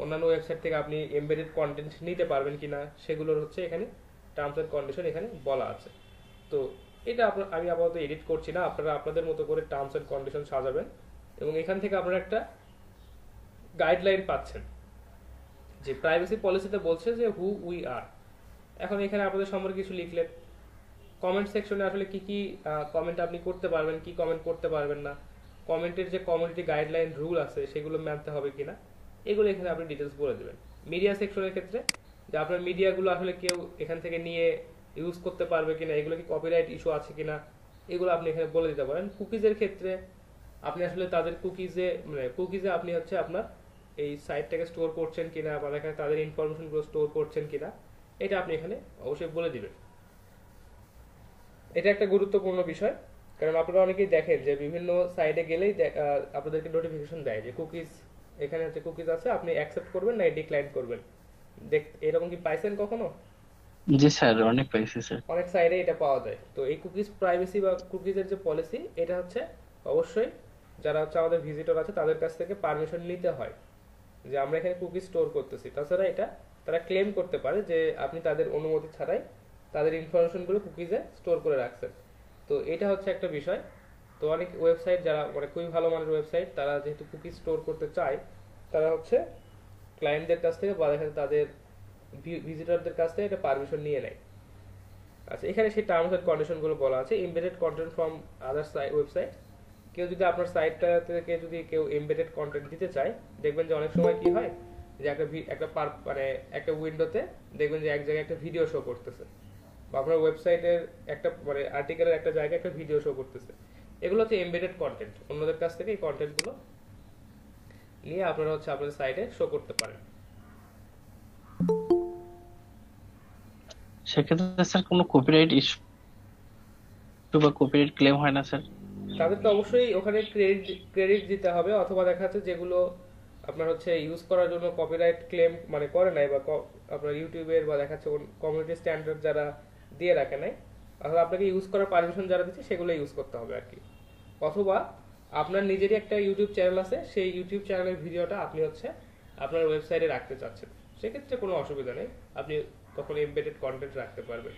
অন্যান্য ওয়েবসাইট থেকে আপনি এমবেডেড কন্টেন্ট নিতে পারবেন কিনা সেগুলোর হচ্ছে এখানে টার্মস এন্ড কন্ডিশন এখানে বলা আছে। তো এটা আমি আপাতত এডিট করছি না, আপনারা আপনাদের মতো করে টার্মস এন্ড কন্ডিশন সাজাবেন এবং এখান থেকে আপনারা একটা গাইডলাইন পাচ্ছেন যে প্রাইভেসি পলিসিতে বলছে যে হু উই আর। এখন এখানে আপনাদের সম্পর্কে কিছু লিখলেন, কমেন্ট সেকশনে আসলে কি কি কমেন্ট আপনি করতে পারবেন, কি কমেন্ট করতে পারবেন না, কমেন্টের যে কমিউনিটি গাইডলাইন রুল আছে সেগুলো মানতে হবে কিনা, এগুলো এখানে আপনি ডিটেলস বলে দেবেন। মিডিয়া সেকশনের ক্ষেত্রে যে আপনার মিডিয়াগুলো আসলে কেউ এখান থেকে নিয়ে ইউজ করতে পারবে কিনা, এগুলো কি কপিরাইট ইস্যু আছে কিনা, এগুলো আপনি এখানে বলে দিতে পারেন। কুকিজের ক্ষেত্রে আপনি আসলে তাদের কুকিজে আপনি হচ্ছে আপনার এই সাইটটাকে স্টোর করছেন কিনা, বা এখানে তাদের ইনফরমেশনগুলো স্টোর করছেন কিনা, এটা আপনি এখানে অবশ্যই বলে দিবেন। এটা একটা গুরুত্বপূর্ণ বিষয়। কারণ আপনারা অনেকেই দেখেন যে বিভিন্ন সাইটে গেলেই আপনাদেরকে নোটিফিকেশন দেয় যে কুকিজ, এখানে হচ্ছে কুকিজ আছে, আপনি অ্যাকসেপ্ট করবেন না ডিক্লাইন করবেন। এরকম কি পাইছেন কখনো? জি স্যার, অনেক পাইছি স্যার। অনেক সাইটে এটা পাওয়া যায়। তো এই কুকিজ প্রাইভেসি বা কুকিজের যে পলিসি, এটা হচ্ছে অবশ্যই যারা হচ্ছে আমাদের ভিজিটর আছে তাদের কাছ থেকে পারমিশন নিতে হয় যে আমরা এখানে কুকি স্টোর করতেছি। তাছাড়া এটা তারা ক্লেম করতে পারে যে আপনি তাদের অনুমতি ছাড়াই তাদের ইনফরমেশনগুলো কুকিজে স্টোর করে রাখছেন। তো এটা হচ্ছে একটা বিষয়। তো অনেক ওয়েবসাইট যারা মানে খুবই ভালো মানের ওয়েবসাইট, তারা যেহেতু কুকি স্টোর করতে চায়, তারা হচ্ছে ক্লায়েন্টদের কাছ থেকে বা দেখা যায় তাদের ভিজিটরদের কাছ থেকে এটা পারমিশন নিয়ে নেয়। আচ্ছা, এখানে সেই টার্মস এন্ড কন্ডিশনগুলো বলা আছে। Embedded content from other website, কেউ যদি আপনার সাইটটা থেকে যদি কেউ এমবেডেড কন্টেন্ট দিতে চায়, দেখবেন যে অনেক সময় কি হয় যে মানে একটা উইন্ডোতে দেখবেন যে এক জায়গায় একটা ভিডিও শো করতেছে, বা আপনার ওয়েবসাইটের একটা মানে আর্টিকেলের একটা জায়গায় একটা ভিডিও শো করতেছে। এগুলো হচ্ছে এমবেডেড কন্টেন্ট। অন্যদের কাছ থেকে এই কন্টেন্টগুলো নিয়ে আপনারা হচ্ছে আপনাদের সাইটে শো করতে পারেন। সেক্ষেত্রে স্যার কোনো কপিরাইট ইস্যু বা কপিরাইট ক্লেম হয় না স্যার? তাদেরকে অবশ্যই ওখানে ক্রেডিট দিতে হবে, অথবা দেখা যাচ্ছে যেগুলো আপনার হচ্ছে ইউজ করার জন্য কপিরাইট ক্লেম মানে করে নাই, বা আপনার ইউটিউবের বা দেখা যাচ্ছে কমিউনিটি স্ট্যান্ডার্ড যারা দিয়ে রাখে নাই, তাহলে আপনাকে ইউজ করার পারমিশন যারা দিচ্ছে সেগুলো ইউজ করতে হবে আর কি। অথবা আপনার নিজেরই একটা ইউটিউব চ্যানেল আছে, সেই ইউটিউব চ্যানেলের ভিডিওটা আপনি হচ্ছে আপনার ওয়েবসাইটে রাখতে চাচ্ছেন, সেক্ষেত্রে কোনো অসুবিধা নেই, আপনি তখন এমবেডেড কন্টেন্ট রাখতে পারবেন।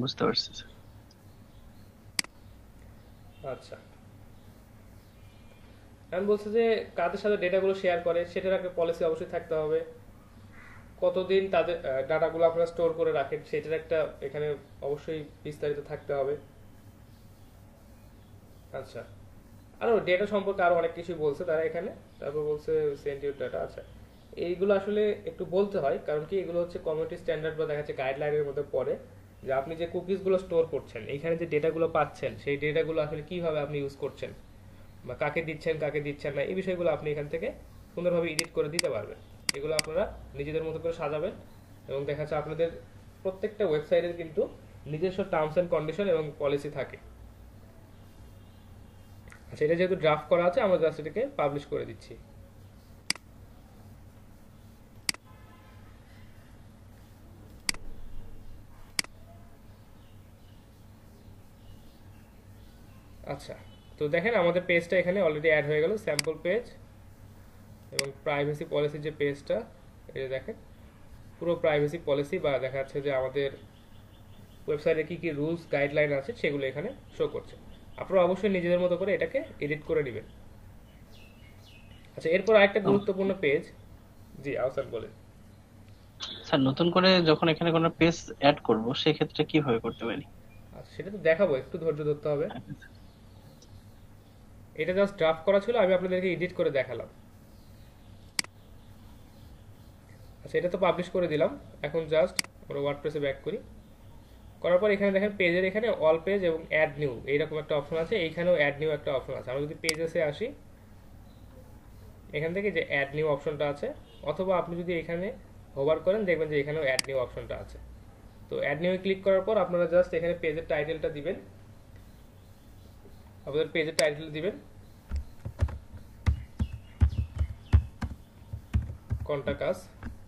বুঝতে পারছি স্যার। আচ্ছা, আমি বলছি যে কাদের সাথে ডেটাগুলো শেয়ার করে সেটার একটা পলিসি অবশ্যই থাকতে হবে। কতদিন তাদের ডাটাগুলো আপনারা স্টোর করে রাখেন সেটার একটা এখানে অবশ্যই বিস্তারিত থাকতে হবে। আচ্ছা, আরো ডেটা সম্পর্কে আরো অনেক কিছু বলছে তারা এখানে। তারপর বলছে সেন্টিউর ডাটা। আচ্ছা, এইগুলো আসলে একটু বলতে হয়, কারণ কি এগুলো হচ্ছে কমিউনিটি স্ট্যান্ডার্ড বা দেখা যাচ্ছে গাইডলাইনের মধ্যে পড়ে, যে আপনি যে কুকিজগুলো স্টোর করছেন, এইখানে যে ডেটাগুলো পাচ্ছেন, সেই ডেটাগুলো আসলে কিভাবে আপনি ইউজ করছেন বা কাকে দিচ্ছেন কাকে দিচ্ছেন না, এই বিষয়গুলো আপনি এখান থেকে সুন্দরভাবে এডিট করে দিতে পারবেন। এগুলো আপনারা নিজেদের মতো করে সাজাবেন, এবং দেখা যাচ্ছে আপনাদের প্রত্যেকটা ওয়েবসাইটের কিন্তু নিজস্ব টার্মস অ্যান্ড কন্ডিশন এবং পলিসি থাকে। আচ্ছা, এটা যেহেতু ড্রাফট করা আছে, আমরা জাস্ট এটাকে পাবলিশ করে দিচ্ছি। আচ্ছা, তো দেখেন আমাদের পেজটা এখানে অলরেডি অ্যাড হয়ে গেল, স্যাম্পল পেজ এবং প্রাইভেসি পলিসির যে পেজটা, এই যে দেখেন পুরো প্রাইভেসি পলিসি বা দেখা যাচ্ছে যে আমাদের ওয়েবসাইটে কি কি রুলস গাইডলাইন আছে সেগুলো এখানে শো করছে। আপনারা অবশ্যই নিজেদের মতো করে এটাকে এডিট করে নেবেন। আচ্ছা, এরপর আরেকটা গুরুত্বপূর্ণ পেজ। জি আহসান বলেন। স্যার, নতুন করে যখন এখানে কোনো পেজ অ্যাড করব সেক্ষেত্রে কিভাবে করতে পারি? আচ্ছা, সেটা তো দেখাবো, একটু ধৈর্য ধরতে হবে। এটা জাস্ট ড্রাফট করা ছিল, আমি আপনাদেরকে এডিট করে দেখালাম। আচ্ছা, এটা তো পাবলিশ করে দিলাম। এখন জাস্ট আমরা ওয়ার্ডপ্রেসে ব্যাক করি। করার পর এখানে দেখেন পেজের এখানে অল পেজ এবং অ্যাড নিউ এইরকম একটা অপশন আছে, এইখানেও অ্যাড নিউ একটা অপশন আছে। আমরা যদি পেজেসে আসি, এখান থেকে যে অ্যাড নিউ অপশনটা আছে, অথবা আপনি যদি এখানে হোভার করেন দেখবেন যে এখানেও অ্যাড নিউ অপশনটা আছে। তো অ্যাড নিউ ক্লিক করার পর আপনারা জাস্ট এখানে পেজের টাইটেলটা দিবেন, আপনাদের পেজের টাইটেল দিবেন কন্টাক্ট আস।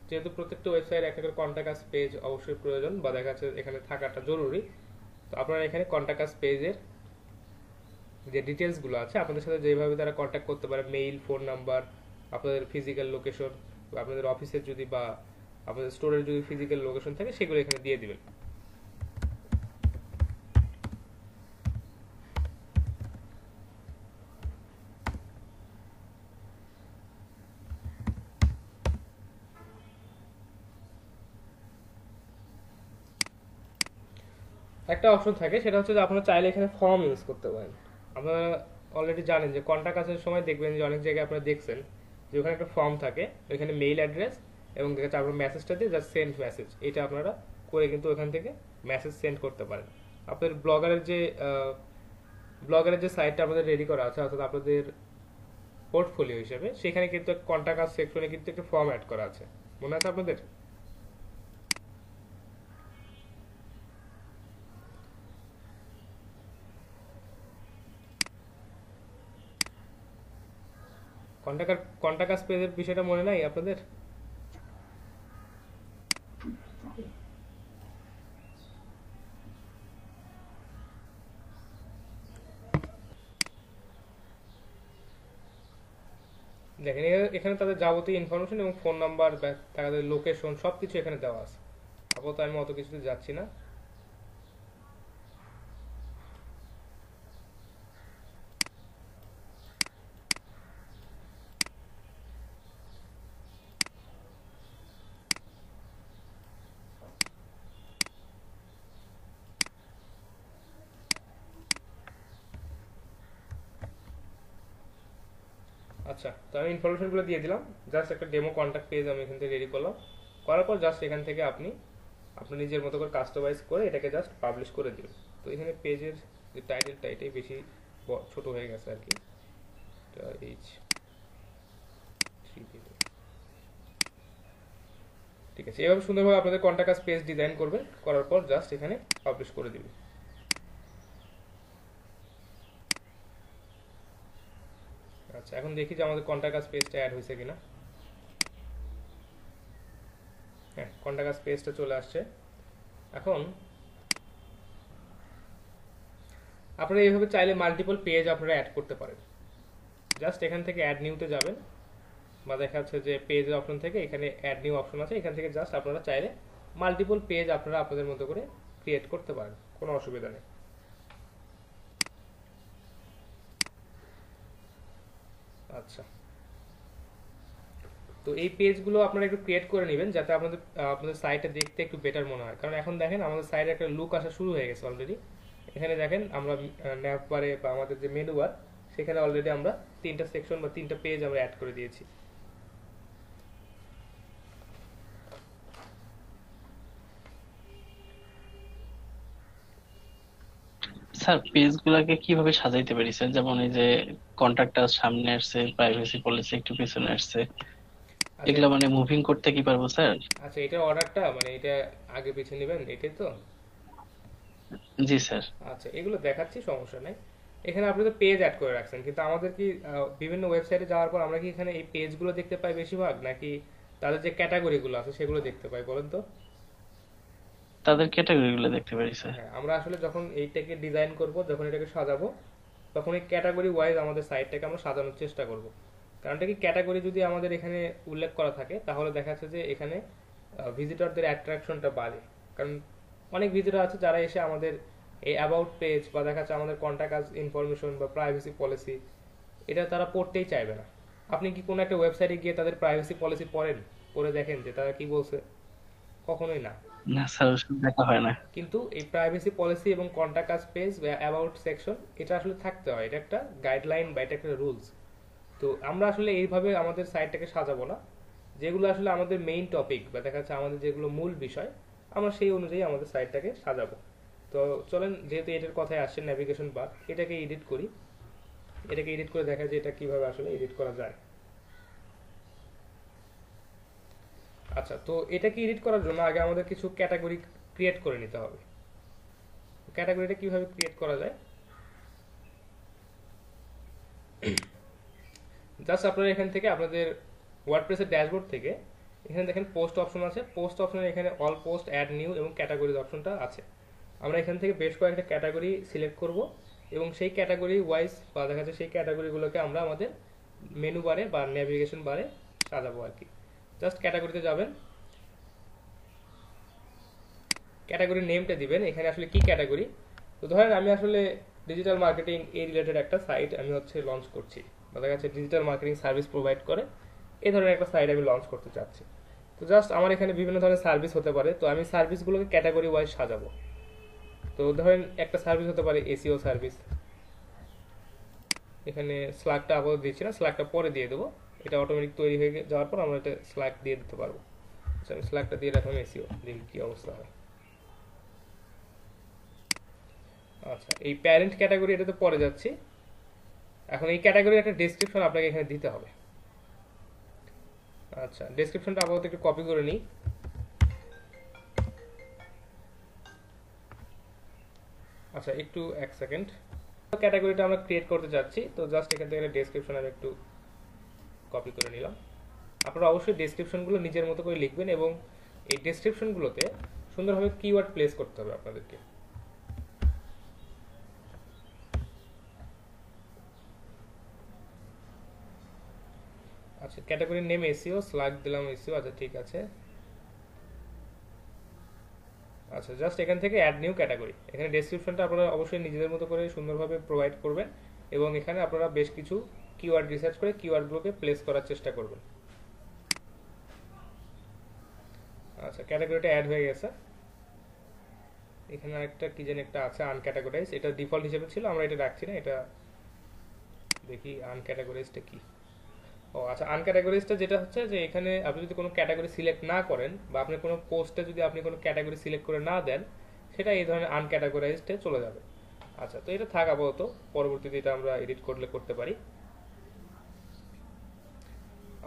যেহেতু প্রত্যেকটা ওয়েবসাইট একটা করে কন্টাক্ট আস পেজ অবশ্যই প্রয়োজন বা দেখা যাচ্ছে এখানে থাকাটা জরুরি, তো আপনারা এখানে কন্টাক্ট আস পেজের যে ডিটেলসগুলো আছে আপনাদের সাথে যেভাবে তারা কন্ট্যাক্ট করতে পারে, মেইল, ফোন নাম্বার, আপনাদের ফিজিক্যাল লোকেশন, আপনাদের অফিসের যদি বা আপনাদের স্টোরের যদি ফিজিক্যাল লোকেশন থাকে সেগুলো এখানে দিয়ে দিবেন। একটা অপশন থাকে, সেটা হচ্ছে যে আপনারা চাইলে এখানে ফর্ম ইউজ করতে পারেন। আপনারা অলরেডি জানেন যে কন্টাক্ট আসার সময় দেখবেন যে অনেক জায়গায় আপনারা দেখছেন যে ওখানে একটা ফর্ম থাকে, ওইখানে মেইল অ্যাড্রেস এবং দেখা যাচ্ছে আপনার মেসেজটা দিয়ে জাস্ট সেন্ড মেসেজ, এটা আপনারা করে কিন্তু ওখান থেকে মেসেজ সেন্ড করতে পারেন। আপনাদের ব্লগারের যে সাইটটা আপনাদের রেডি করা আছে, অর্থাৎ আপনাদের পোর্টফোলিও হিসেবে, সেখানে কিন্তু কন্টাক্ট আস সেকশনে কিন্তু একটা ফর্ম অ্যাড করা আছে, মনে আছে আপনাদের? কন্টাক্ট আস পেজের বিষয়টা মনে নাই আপনাদের? দেখেন এখানে তাদের যাবতীয় ইনফরমেশন এবং ফোন নাম্বার, তাদের লোকেশন সবকিছু এখানে দেওয়া আছে। আপাতত আমি অত কিছুতে যাচ্ছি না। আচ্ছা, তো আমি ইনফরমেশনগুলো দিয়ে দিলাম। জাস্ট একটা ডেমো কন্ট্যাক্ট পেজ আমি এখান থেকে রেডি করলাম। করার পর জাস্ট এখান থেকে আপনি আপনার নিজের মতো করে কাস্টমাইজ করে এটাকে জাস্ট পাবলিশ করে দিবেন। তো এখানে পেজের যে টাইটেলটা এটাই বেশি ছোট হয়ে গেছে আর কি। ঠিক আছে, এভাবে সুন্দরভাবে আপনাদের কন্ট্যাক্ট আস পেজ ডিজাইন করবেন, করার পর জাস্ট এখানে পাবলিশ করে দিবেন। আচ্ছা, এখন দেখি যে আমাদের কন্ট্যাক্ট আস পেজটা অ্যাড হয়েছে কিনা। হ্যাঁ, কন্ট্যাক্ট আস পেজটা চলে আসছে। এখন আপনারা এইভাবে চাইলে মাল্টিপল পেজ আপনারা অ্যাড করতে পারেন। জাস্ট এখান থেকে অ্যাড নিউতে যাবেন, বা দেখা যাচ্ছে যে পেজের অপশন থেকে এখানে অ্যাড নিউ অপশন আছে, এখান থেকে জাস্ট আপনারা চাইলে মাল্টিপল পেজ আপনারা আপনাদের মতো করে ক্রিয়েট করতে পারেন, কোনো অসুবিধা নেই। আচ্ছা, তো এই পেজগুলো আপনারা একটু ক্রিয়েট করে নেবেন যাতে আপনাদের সাইটটা দেখতে একটু বেটার মনে হয়। কারণ এখন দেখেন আমাদের সাইটে একটা লুক আসা শুরু হয়ে গেছে অলরেডি। এখানে দেখেন আমরা ন্যাভ বারে বা আমাদের যে মেনু বার, সেখানে অলরেডি আমরা 3টা সেকশন বা 3টা পেজ আমরা অ্যাড করে দিয়েছি। স্যার পেজগুলোকে কিভাবে সাজাইতে পারি স্যার? যেমন এই যে কন্ট্যাক্টটা সামনে আসছে, প্রাইভেসি পলিসি একটু পিছনে আসছে, আচ্ছা, এগুলো মানে মুভিং করতে কি পারবো স্যার? আচ্ছা, এটার অর্ডারটা মানে এটা আগে পিছিয়ে নেবেন, এটাই তো? জি স্যার। আচ্ছা, এগুলো দেখাচ্ছি, সমস্যা নাই। এখানে আপনি তো পেজ অ্যাড করে রাখছেন, কিন্তু আমাদের কি বিভিন্ন ওয়েবসাইটে যাওয়ার পর আমরা কি এখানে এই পেজগুলো দেখতে পাই বেশিরভাগ, নাকি তাদের যে ক্যাটাগরিগুলো আছে সেগুলো দেখতে পাই বলেন তো? তাদের ক্যাটাগরি গুলো দেখতে পারি স্যার। হ্যাঁ, আমরা আসলে যখন এইটাকে ডিজাইন করব, যখন এটাকে সাজাবো, তখন এই ক্যাটাগরি ওয়াইজ আমাদের সাইটটাকে আমরা সাজানোর চেষ্টা করব। কারণটা কি, ক্যাটাগরি যদি আমাদের এখানে উল্লেখ করা থাকে তাহলে দেখা যাচ্ছে যে এখানে ভিজিটরদের অ্যাট্রাকশনটা বাড়ে। কারণ অনেক ভিজিটর আছে যারা এসে আমাদের এই অ্যাবাউট পেজ বা দেখা যাচ্ছে আমাদের কন্ট্যাক্ট আস ইনফরমেশন বা প্রাইভেসি পলিসি, এটা তারা পড়তেই চাইবে না। আপনি কি কোনো একটা ওয়েবসাইটে গিয়ে তাদের প্রাইভেসি পলিসি পড়েন, পড়ে দেখেন যে তারা কি বলছে? কখনোই না। না স্যার, ওসব দেখা হয় না। কিন্তু এই প্রাইভেসি পলিসি এবং কন্ট্যাক্ট আস পেজ বা অ্যাবাউট সেকশন, এটা আসলে থাকতে হয়। এটা একটা গাইডলাইন বা এটা একটা রুলস। তো আমরা আসলে এইভাবে আমাদের সাইটটাকে সাজাবো না। যেগুলো আসলে আমাদের মেইন টপিক বা দেখা যাচ্ছে আমাদের যেগুলো মূল বিষয়, আমরা সেই অনুযায়ী আমাদের সাইটটাকে সাজাবো। তো চলেন, যেহেতু এটার কথায় আসছে ন্যাভিগেশন বার, এটাকে এডিট করি। এটাকে এডিট করে দেখা যায় এটা কিভাবে আসলে এডিট করা যায়। আচ্ছা, তো এটাকে এডিট করার জন্য আগে আমাদের কিছু ক্যাটাগরি ক্রিয়েট করে নিতে হবে। ক্যাটাগরিটা কিভাবে ক্রিয়েট করা যায়, জাস্ট আপনারা এখান থেকে আপনাদের ওয়ার্ডপ্রেসের ড্যাশবোর্ড থেকে এখানে দেখেন পোস্ট অপশন আছে। পোস্ট অপশনের এখানে অল পোস্ট, অ্যাড নিউ এবং ক্যাটাগরিজ অপশনটা আছে। আমরা এখান থেকে বেশ কয়েকটা ক্যাটাগরি সিলেক্ট করব এবং সেই ক্যাটাগরি ওয়াইজ বা দেখা যাচ্ছে সেই ক্যাটাগরিগুলোকে আমরা আমাদের মেনু বারে বা নেভিগেশন বারে সাজাবো আর কি। জাস্ট ক্যাটাগরিতে যাবেন, ক্যাটাগরি নেমটা দিবেন এখানে আসলে কি ক্যাটাগরি। তো ধরেন আমি আসলে ডিজিটাল মার্কেটিং এই রিলেটেড একটা সাইট আমি লঞ্চ করছি, বা দেখা যাচ্ছে ডিজিটাল মার্কেটিং সার্ভিস প্রোভাইড করে এই ধরনের একটা সাইট আমি লঞ্চ করতে চাচ্ছি। তো জাস্ট আমার এখানে বিভিন্ন ধরনের সার্ভিস হতে পারে, তো আমি সার্ভিসগুলোকে ক্যাটাগরি ওয়াইজ সাজাবো। তো ধরেন একটা সার্ভিস হতে পারে এসইও সার্ভিস। এখানে স্ল্যাগটা আপাতত দিচ্ছি না, স্ল্যাগটা পরে দিয়ে দেবো। এটা অটোমেটিক তৈরি হয়ে যাওয়ার পর আমরা এটা স্ল্যাগ দিয়ে দিতে পারবো। আচ্ছা, আমি স্ল্যাগটা দিয়ে রাখলাম এসইও, দেখি কি অবস্থা হয়। আচ্ছা, এই প্যারেন্ট ক্যাটাগরি এটাতে পরে যাচ্ছি। এখন এই ক্যাটাগরির একটা ডেসক্রিপশন আপনাকে এখানে দিতে হবে। আচ্ছা, ডেসক্রিপশনটা আপাতত একটু কপি করে নিই। আচ্ছা, একটু এক সেকেন্ড। ক্যাটাগরিটা আমরা ক্রিয়েট করতে যাচ্ছি, তো জাস্ট এখান থেকে ডেসক্রিপশন আমি একটু কপি করে নিলাম। আপনারা অবশ্যই ডেসক্রিপশনগুলো নিজের মতো করে লিখবেন এবং এই ডেসক্রিপশনগুলোতে সুন্দরভাবে কিওয়ার্ড প্লেস করতে হবে আপনাদেরকে। আচ্ছা, ক্যাটাগরির নেম এসইও, স্ল্যাগ দিলাম এসইও। আচ্ছা ঠিক আছে। আচ্ছা, জাস্ট এখান থেকে অ্যাড নিউ ক্যাটাগরি, এখানে ডেসক্রিপশনটা আপনারা অবশ্যই নিজেদের মতো করে সুন্দরভাবে প্রোভাইড করবেন এবং এখানে আপনারা বেশ কিছু কিওয়ার্ড রিসার্চ করে কিওয়ার্ডগুলোকে প্লেস করার চেষ্টা করবেন। আচ্ছা, ক্যাটাগরিটা অ্যাড হয়ে গেছে। এখানে একটা কি যেন একটা আছে আনক্যাটাগরাইজ, এটা ডিফল্ট হিসেবে ছিল, আমরা এটা রাখছি না। এটা দেখি আনক্যাটাগরাইজটা কি। ও আচ্ছা, আনক্যাটাগরাইজটা যেটা হচ্ছে যে এখানে আপনি যদি কোনো ক্যাটাগরি সিলেক্ট না করেন বা আপনি কোনো পোস্টে যদি আপনি কোনো ক্যাটাগরি সিলেক্ট করে না দেন, সেটা এই ধরনের আনক্যাটাগরাইজডে চলে যাবে। আচ্ছা, তো এটা থাক আপাতত, পরবর্তীতে এটা আমরা এডিট করলে করতে পারি।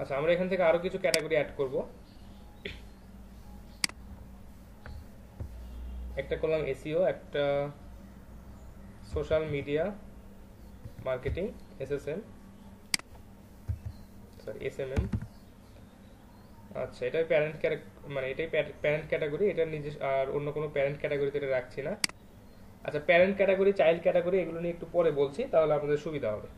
আচ্ছা, আমরা এখান থেকে আরো কিছু ক্যাটাগরি অ্যাড করব। একটা করলাম এসইও, একটা social media marketing, SSM, sorry SMM. আচ্ছা, এটাই প্যারেন্ট মানে এটাই প্যারেন্ট ক্যাটাগরি, এটা নিজে আর অন্য কোনো প্যারেন্ট ক্যাটাগরিতে এটা রাখছি না। আচ্ছা, প্যারেন্ট ক্যাটাগরি, চাইল্ড ক্যাটাগরি এগুলো নিয়ে একটু পরে বলছি, তাহলে আপনাদের সুবিধা হবে।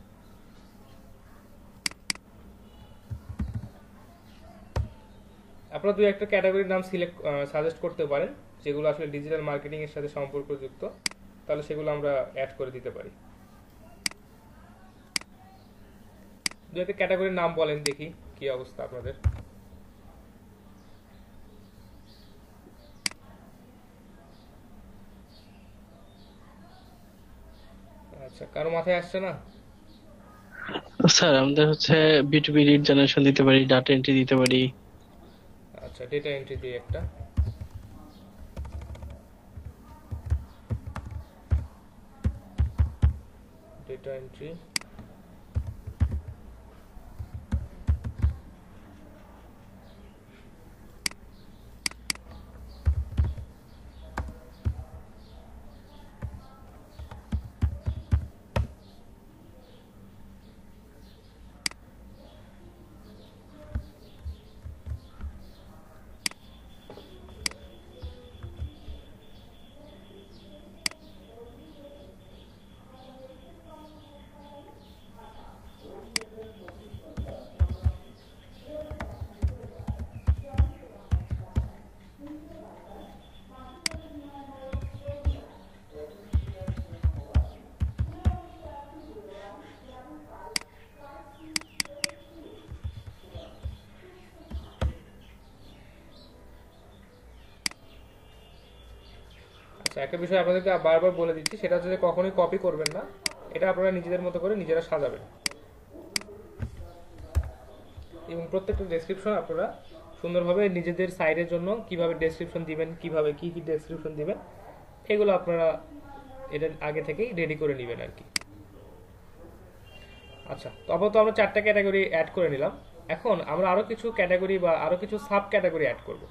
আপনারা দুই একটা ক্যাটাগরির নাম সাজেস্ট করতে পারেন যেগুলো আসলে ডিজিটাল মার্কেটিং এর সাথে সম্পর্কযুক্ত, তাহলে সেগুলো আমরা অ্যাড করে দিতে পারি। দুই একটা ক্যাটাগরির নাম বলেন দেখি কি অবস্থা আপনাদের। আচ্ছা, কারো মাথায় আসছে না? স্যার আমাদের হচ্ছে B2B লিড জেনারেশন দিতে পারি, ডাটা এন্ট্রি দিতে পারি। আচ্ছা, ডেটা এন্ট্রি দিয়ে একটা, ডেটা এন্ট্রি। আচ্ছা, একটা বিষয় আপনাদেরকে বারবার বলে দিচ্ছি, সেটা হচ্ছে যে কখনোই কপি করবেন না, এটা আপনারা নিজেদের মতো করে নিজেরা সাজাবেন এবং প্রত্যেকটা ডেসক্রিপশন আপনারা সুন্দরভাবে নিজেদের সাইটের জন্য কিভাবে ডেসক্রিপশন দিবেন, কিভাবে কি কি ডেসক্রিপশন দিবেন, এগুলো আপনারা এটা আগে থেকেই রেডি করে নেবেন আর কি। আচ্ছা, তো আপাতত আমরা 4টা ক্যাটাগরি অ্যাড করে নিলাম। এখন আমরা আরো কিছু ক্যাটাগরি বা আরো কিছু সাব ক্যাটাগরি অ্যাড করব।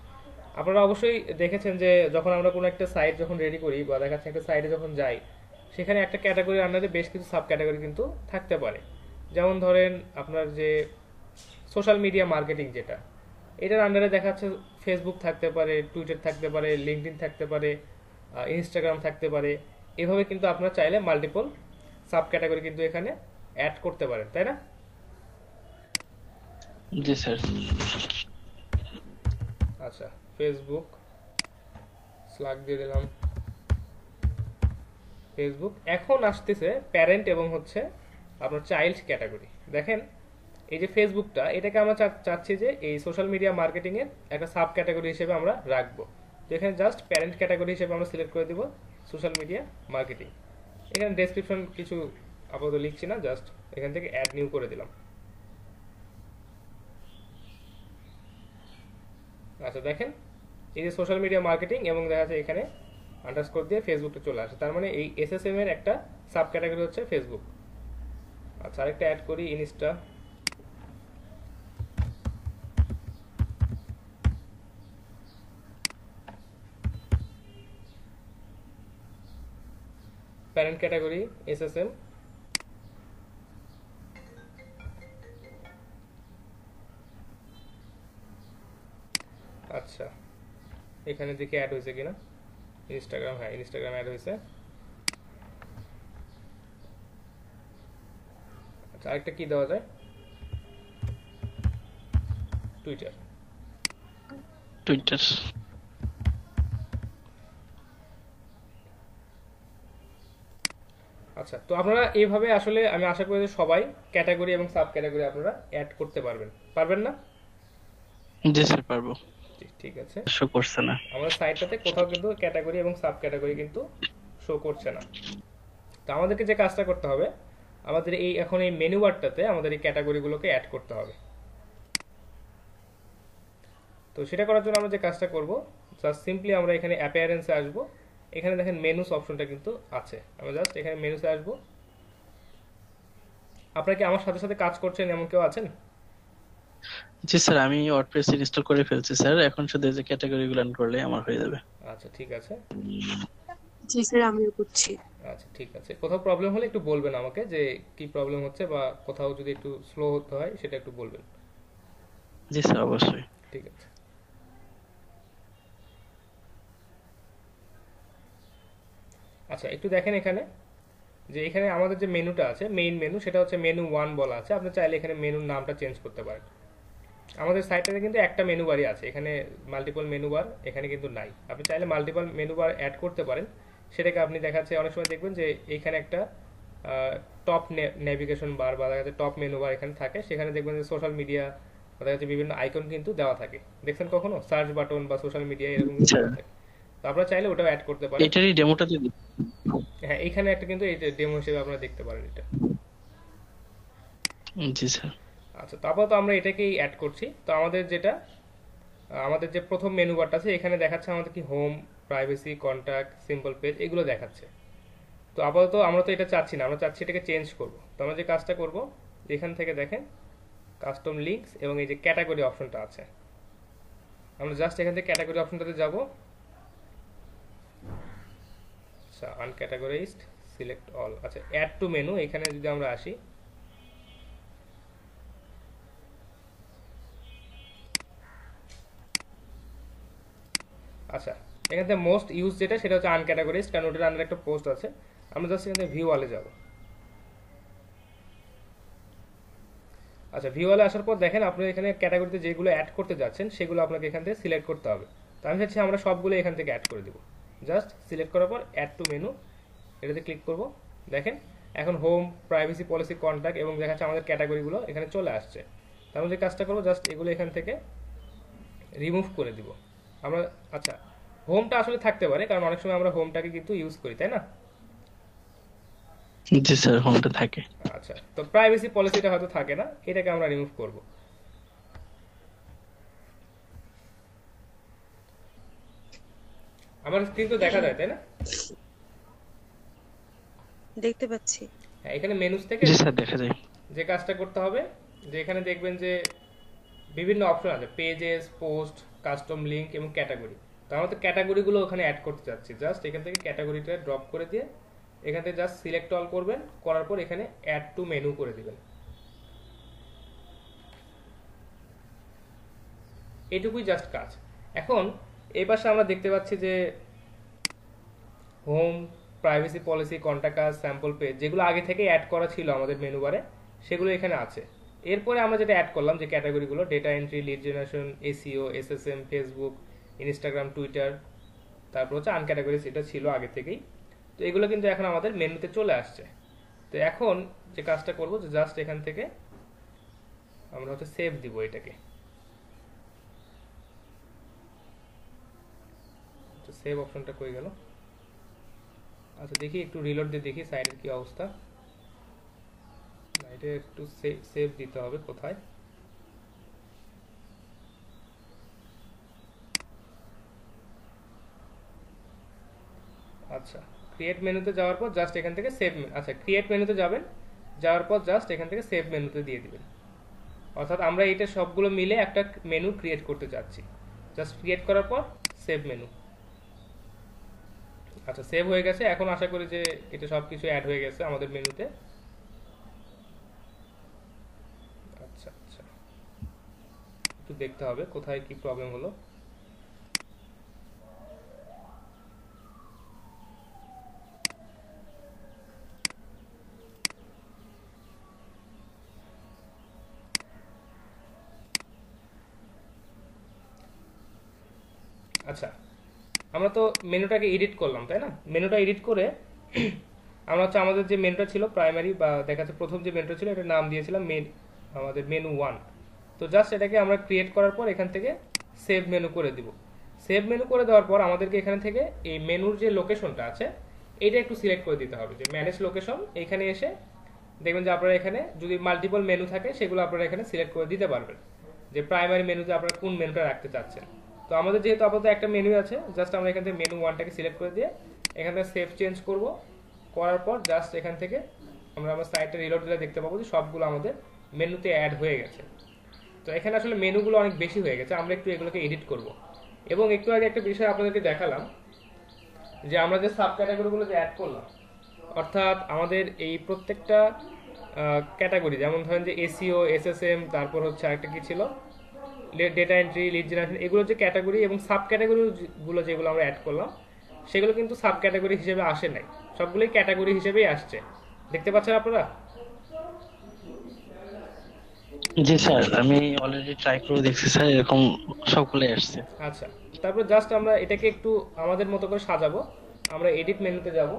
আপনারা অবশ্যই দেখেছেন যে যখন আমরা কোনো একটা সাইট যখন রেডি করি বা দেখা যাচ্ছে একটা সাইটে যখন যাই, সেখানে একটা ক্যাটাগরির আন্ডারে বেশ কিছু সাব ক্যাটাগরি কিন্তু থাকতে পারে। যেমন ধরেন আপনার যে সোশ্যাল মিডিয়া মার্কেটিং, যেটা এটার আন্ডারে দেখা যাচ্ছে ফেসবুক থাকতে পারে, টুইটার থাকতে পারে, লিঙ্কডইন থাকতে পারে, ইনস্টাগ্রাম থাকতে পারে। এভাবে কিন্তু আপনারা চাইলে মাল্টিপল সাব ক্যাটাগরি কিন্তু এখানে অ্যাড করতে পারেন, তাই না? জি স্যার। আচ্ছা, ফেসবুক, স্ল্যাগ দিয়ে দিলাম ফেসবুক। এখন আসতেছে প্যারেন্ট এবং হচ্ছে আপনার চাইল্ড ক্যাটাগরি। দেখেন এই যে ফেসবুকটা, এটাকে আমরা চাচ্ছি যে এই সোশ্যাল মিডিয়া মার্কেটিং এর একটা সাব ক্যাটাগরি হিসেবে আমরা রাখবো। তো এখানে জাস্ট প্যারেন্ট ক্যাটাগরি হিসেবে আমরা সিলেক্ট করে দিব সোশ্যাল মিডিয়া মার্কেটিং। এখানে ডেসক্রিপশন কিছু আপাতত লিখছি না, জাস্ট এখান থেকে অ্যাড নিউ করে দিলাম। আচ্ছা, দেখেন এই যে সোশ্যাল মিডিয়া মার্কেটিং এবং দেখা যাচ্ছে এখানে আন্ডারস্কোর দিয়ে ফেসবুকটা চলে আসে, তার মানে এই এসএসএম এর একটা সাব ক্যাটাগরি হচ্ছে ফেসবুক। আচ্ছা, আরেকটা অ্যাড করি, ইনস্টা। প্যারেন্ট আচ্ছা, এখানে দেখি অ্যাড হয়েছে কিনা। ইনস্টাগ্রাম, হ্যাঁ ইনস্টাগ্রাম অ্যাড হয়েছে। আচ্ছা, আরেকটা কি দেওয়া যায়? টুইটার। টুইটার। আচ্ছা, তো আপনারা এইভাবে আসলে আমি আশা করি যে সবাই ক্যাটাগরি এবং সাব ক্যাটাগরি আপনারা অ্যাড করতে পারবেন, পারবেন না? জি স্যার পারবো। ঠিক আছে, শো করছে না। আমাদের সাইটটাতে কোথাও কিন্তু ক্যাটাগরি এবং সাব ক্যাটাগরি কিন্তু শো করছে না। তো আমাদেরকে যে কাজটা করতে হবে, আমাদের এখন এই মেনু বারটাতে আমাদের এই ক্যাটাগরিগুলোকে অ্যাড করতে হবে। তো সেটা করার জন্য আমরা যে কাজটা করব, জাস্ট সিম্পলি আমরা এখানে অ্যাপিয়ারেন্সে আসবো। এখানে দেখেন মেনুস অপশনটা কিন্তু আছে, আমরা জাস্ট এখানে মেনুসে আসবো। আপনারা কি আমার সাথে সাথে কাজ করছেন এমন কেউ আছেন? জি স্যার, আমি ওয়ার্ডপ্রেস ইনস্টল করে ফেলছি স্যার, এখন শুধু এই যে ক্যাটাগরি গুলো করলে আমার হয়ে যাবে। আচ্ছা ঠিক আছে। জি স্যার, আমিও করছি। আচ্ছা ঠিক আছে, কোথাও প্রবলেম হলে একটু বলবেন আমাকে যে কি প্রবলেম হচ্ছে, বা কোথাও যদি একটু স্লো হতে হয় সেটা একটু বলবেন। জি স্যার অবশ্যই। ঠিক আছে। আচ্ছা একটু দেখেন এখানে, যে এখানে আমাদের যে মেনুটা আছে, মেইন মেনু, সেটা হচ্ছে মেনু 1 বলা আছে। আপনি চাইলে এখানে মেনুর নামটা চেঞ্জ করতে পারেন। আমাদের সাইটটাতে কিন্তু একটা মেনু বারই আছে, এখানে মাল্টিপল মেনু বার এখানে কিন্তু নাই। আপনি চাইলে মাল্টিপল মেনু বার অ্যাড করতে পারেন। সেটাকে আপনি দেখাচ্ছে অনেক সময় দেখবেন যে এইখানে একটা টপ নেভিগেশন বার বা দেখা যাচ্ছে টপ মেনু বার এখানে থাকে, সেখানে দেখবেন যে সোশ্যাল মিডিয়া বা দেখা যাচ্ছে বিভিন্ন আইকন কিন্তু দেওয়া থাকে। দেখছেন কখনো সার্চ বাটন বা সোশ্যাল মিডিয়া এরকম কিন্তু দেওয়া থাকে। তো আপনারা চাইলে ওটাও অ্যাড করতে পারেন। এটারই ডেমোটা দিই। হ্যাঁ, এখানে একটা কিন্তু এই ডেমো হিসেবে আপনারা দেখতে পারেন এটা। জি স্যার। আচ্ছা, তারপর তো আমরা এটাকেই অ্যাড করছি। তো আমাদের যেটা আমাদের যে প্রথম মেনু বারটা আছে, এখানে দেখাচ্ছে আমাদের কি home, privacy, contact, simple page এগুলো দেখাচ্ছে। তো আপাতত আমরা তো এটা চাচ্ছি না, আমরা চাচ্ছি এটাকে চেঞ্জ করব। তো আমরা যে কাজটা করব, এখান থেকে দেখেন কাস্টম লিঙ্কস এবং এই যে ক্যাটাগরি অপশনটা আছে, আমরা জাস্ট এখান থেকে ক্যাটাগরি অপশনটাতে যাব। আচ্ছা, আনক্যাটাগরাইজড, সিলেক্ট অল। আচ্ছা, অ্যাড টু মেনু, এখানে যদি আমরা আসি, আচ্ছা এখান থেকে মোস্ট ইউজ যেটা সেটা হচ্ছে আনক্যাটাগরাইজড, কারণ ওটার আন্ডারে একটা পোস্ট আছে। আমরা জাস্ট এখান থেকে ভিউ ওয়ালে যাব। আচ্ছা, ভিউ ওয়ালে আসার পর দেখেন আপনার এখানে ক্যাটাগরিতে যেগুলো অ্যাড করতে যাচ্ছেন সেগুলো আপনাকে এখান থেকে সিলেক্ট করতে হবে। তো আমি চাচ্ছি আমরা সবগুলো এখান থেকে অ্যাড করে দেবো। জাস্ট সিলেক্ট করার পর অ্যাড টু মেনু এটাতে ক্লিক করব। দেখেন এখন হোম, প্রাইভেসি, পলিসি, কন্ট্যাক্ট এবং দেখাচ্ছে আমাদের ক্যাটাগরিগুলো এখানে চলে আসছে। তার মধ্যে কাজটা করবো, জাস্ট এগুলো এখান থেকে রিমুভ করে দিব আমরা। আচ্ছা, হোমটা আসলে থাকতে পারে, কারণ অনেক সময় আমরা হোমটাকে কিন্তু ইউজ করি, তাই না? জি স্যার, হোমটা থাকে। আচ্ছা, তো প্রাইভেসি পলিসিটা হয়তো থাকে না, এটাকে আমরা রিমুভ করব। আমার স্ক্রিন তো দেখা যায়, তাই না? দেখতে পাচ্ছি। হ্যাঁ, এখানে মেনুস থেকে জি স্যার দেখা যায়। যে কাজটা করতে হবে, যে এখানে দেখবেন যে বিভিন্ন অপশন আছে, পেজেস, পোস্ট, কাস্টম লিংক এবং ক্যাটাগরি। তো আমরা তো ক্যাটাগরিগুলো ওখানে অ্যাড করতে চাচ্ছি। জাস্ট এখান থেকে ক্যাটাগরিটা ড্রপ করে দিয়ে এখান থেকে জাস্ট সিলেক্ট অল করবেন, করার পর এখানে অ্যাড টু মেনু করে দিবেন। এটুকুই জাস্ট কাজ। এখন এই পাশে আমরা দেখতে পাচ্ছি যে হোম, প্রাইভেসি পলিসি, কন্টাক্ট আস, স্যাম্পল পেজ যেগুলো আগে থেকে অ্যাড করা ছিল আমাদের মেনু বারে, সেগুলো এখানে আছে। এরপরে আমরা যেটা অ্যাড করলাম যে ক্যাটাগরিগুলো, data entry, lead generation, SEO, SSM, Facebook, Instagram, Twitter, তারপর হচ্ছে আনক্যাটাগরিজ, এটা ছিল আগে থেকেই। তো এগুলো কিন্তু এখন আমাদের মেনুতে চলে আসছে। তো এখন যে কাজটা করবো, যে জাস্ট এখান থেকে আমরা হচ্ছে সেভ দিব এটাকে। সেভ অপশনটা কই গেল? আচ্ছা দেখি, একটু রিলোড দিয়ে দেখি সাইটের কি অবস্থা। এটা একটু সেভ দিতে হবে কোথায়। আচ্ছা, ক্রিয়েট মেনুতে যাওয়ার পর জাস্ট এখান থেকে সেভ, আচ্ছা ক্রিয়েট মেনুতে যাবেন, যাওয়ার পর জাস্ট এখান থেকে সেভ মেনুতে দিয়ে দিবেন। অর্থাৎ আমরা এটা সবগুলো মিলে একটা মেনু ক্রিয়েট করতে চাচ্ছি। জাস্ট ক্রিয়েট করার পর সেভ মেনু। আচ্ছা, সেভ হয়ে গেছে। এখন আশা করি যে এটা সবকিছু অ্যাড হয়ে গেছে আমাদের মেনুতে। আচ্ছা আচ্ছা, একটু দেখতে হবে কোথায় কি প্রবলেম হলো। আচ্ছা, আমরা তো মেনুটাকে এডিট করলাম, তাই না? মেনুটা এডিট করে আমরা হচ্ছে আমাদের যে মেনুটা ছিল প্রাইমারি বা দেখা যাচ্ছে প্রথম যে মেনুটা ছিল এটার নাম দিয়েছিলাম আমাদের মেনু 1। তো জাস্ট এটাকে আমরা ক্রিয়েট করার পর এখান থেকে সেভ মেনু করে দিব। সেভ মেনু করে দেওয়ার পর আমাদেরকে এখানে থেকে এই মেনুর যে লোকেশনটা আছে এটা একটু সিলেক্ট করে দিতে হবে, যে ম্যানেজ লোকেশন। এখানে এসে দেখবেন যে আপনারা এখানে যদি মাল্টিপল মেনু থাকে সেগুলো আপনারা এখানে সিলেক্ট করে দিতে পারবেন, যে প্রাইমারি মেনুতে আপনারা কোন মেনুটা রাখতে চাচ্ছেন। তো আমাদের যেহেতু আপাতত একটা মেনু আছে, জাস্ট আমরা এখান থেকে মেনু 1টাকে সিলেক্ট করে দিয়ে এখান থেকে সেভ চেঞ্জ করব। করার পর জাস্ট এখান থেকে আমরা আমার সাইটটা রিলোড দিলে দেখতে পাবো যে সবগুলো আমাদের মেনুতে অ্যাড হয়ে গেছে। তো এখানে আসলে মেনুগুলো অনেক বেশি হয়ে গেছে, আমরা একটু এগুলোকে এডিট করব। এবং একটু আগে একটা বিষয় আপনাদেরকে দেখালাম যে আমরা যে সাব ক্যাটাগরিগুলো যে অ্যাড করলাম, অর্থাৎ আমাদের এই প্রত্যেকটা ক্যাটাগরি, যেমন ধরেন যে এসইও, এসএসএম, তারপর হচ্ছে আরেকটা কি ছিল ডেটা এন্ট্রি, লিড জেনারেশন, এগুলো যে ক্যাটাগরি এবং সাব ক্যাটাগরিগুলো যেগুলো আমরা অ্যাড করলাম সেগুলো কিন্তু সাব ক্যাটাগরি হিসেবে আসে নাই, সবগুলোই ক্যাটাগরি হিসেবেই আসছে। দেখতে পাচ্ছেন আপনারা? জি স্যার, আমি অলরেডি ট্রাই করে দেখছি স্যার, এরকম সবগুলোই আসছে। আচ্ছা, তারপর জাস্ট আমরা এটাকে একটু আমাদের মতো করে সাজাবো। আমরা এডিট মেনুতে যাব।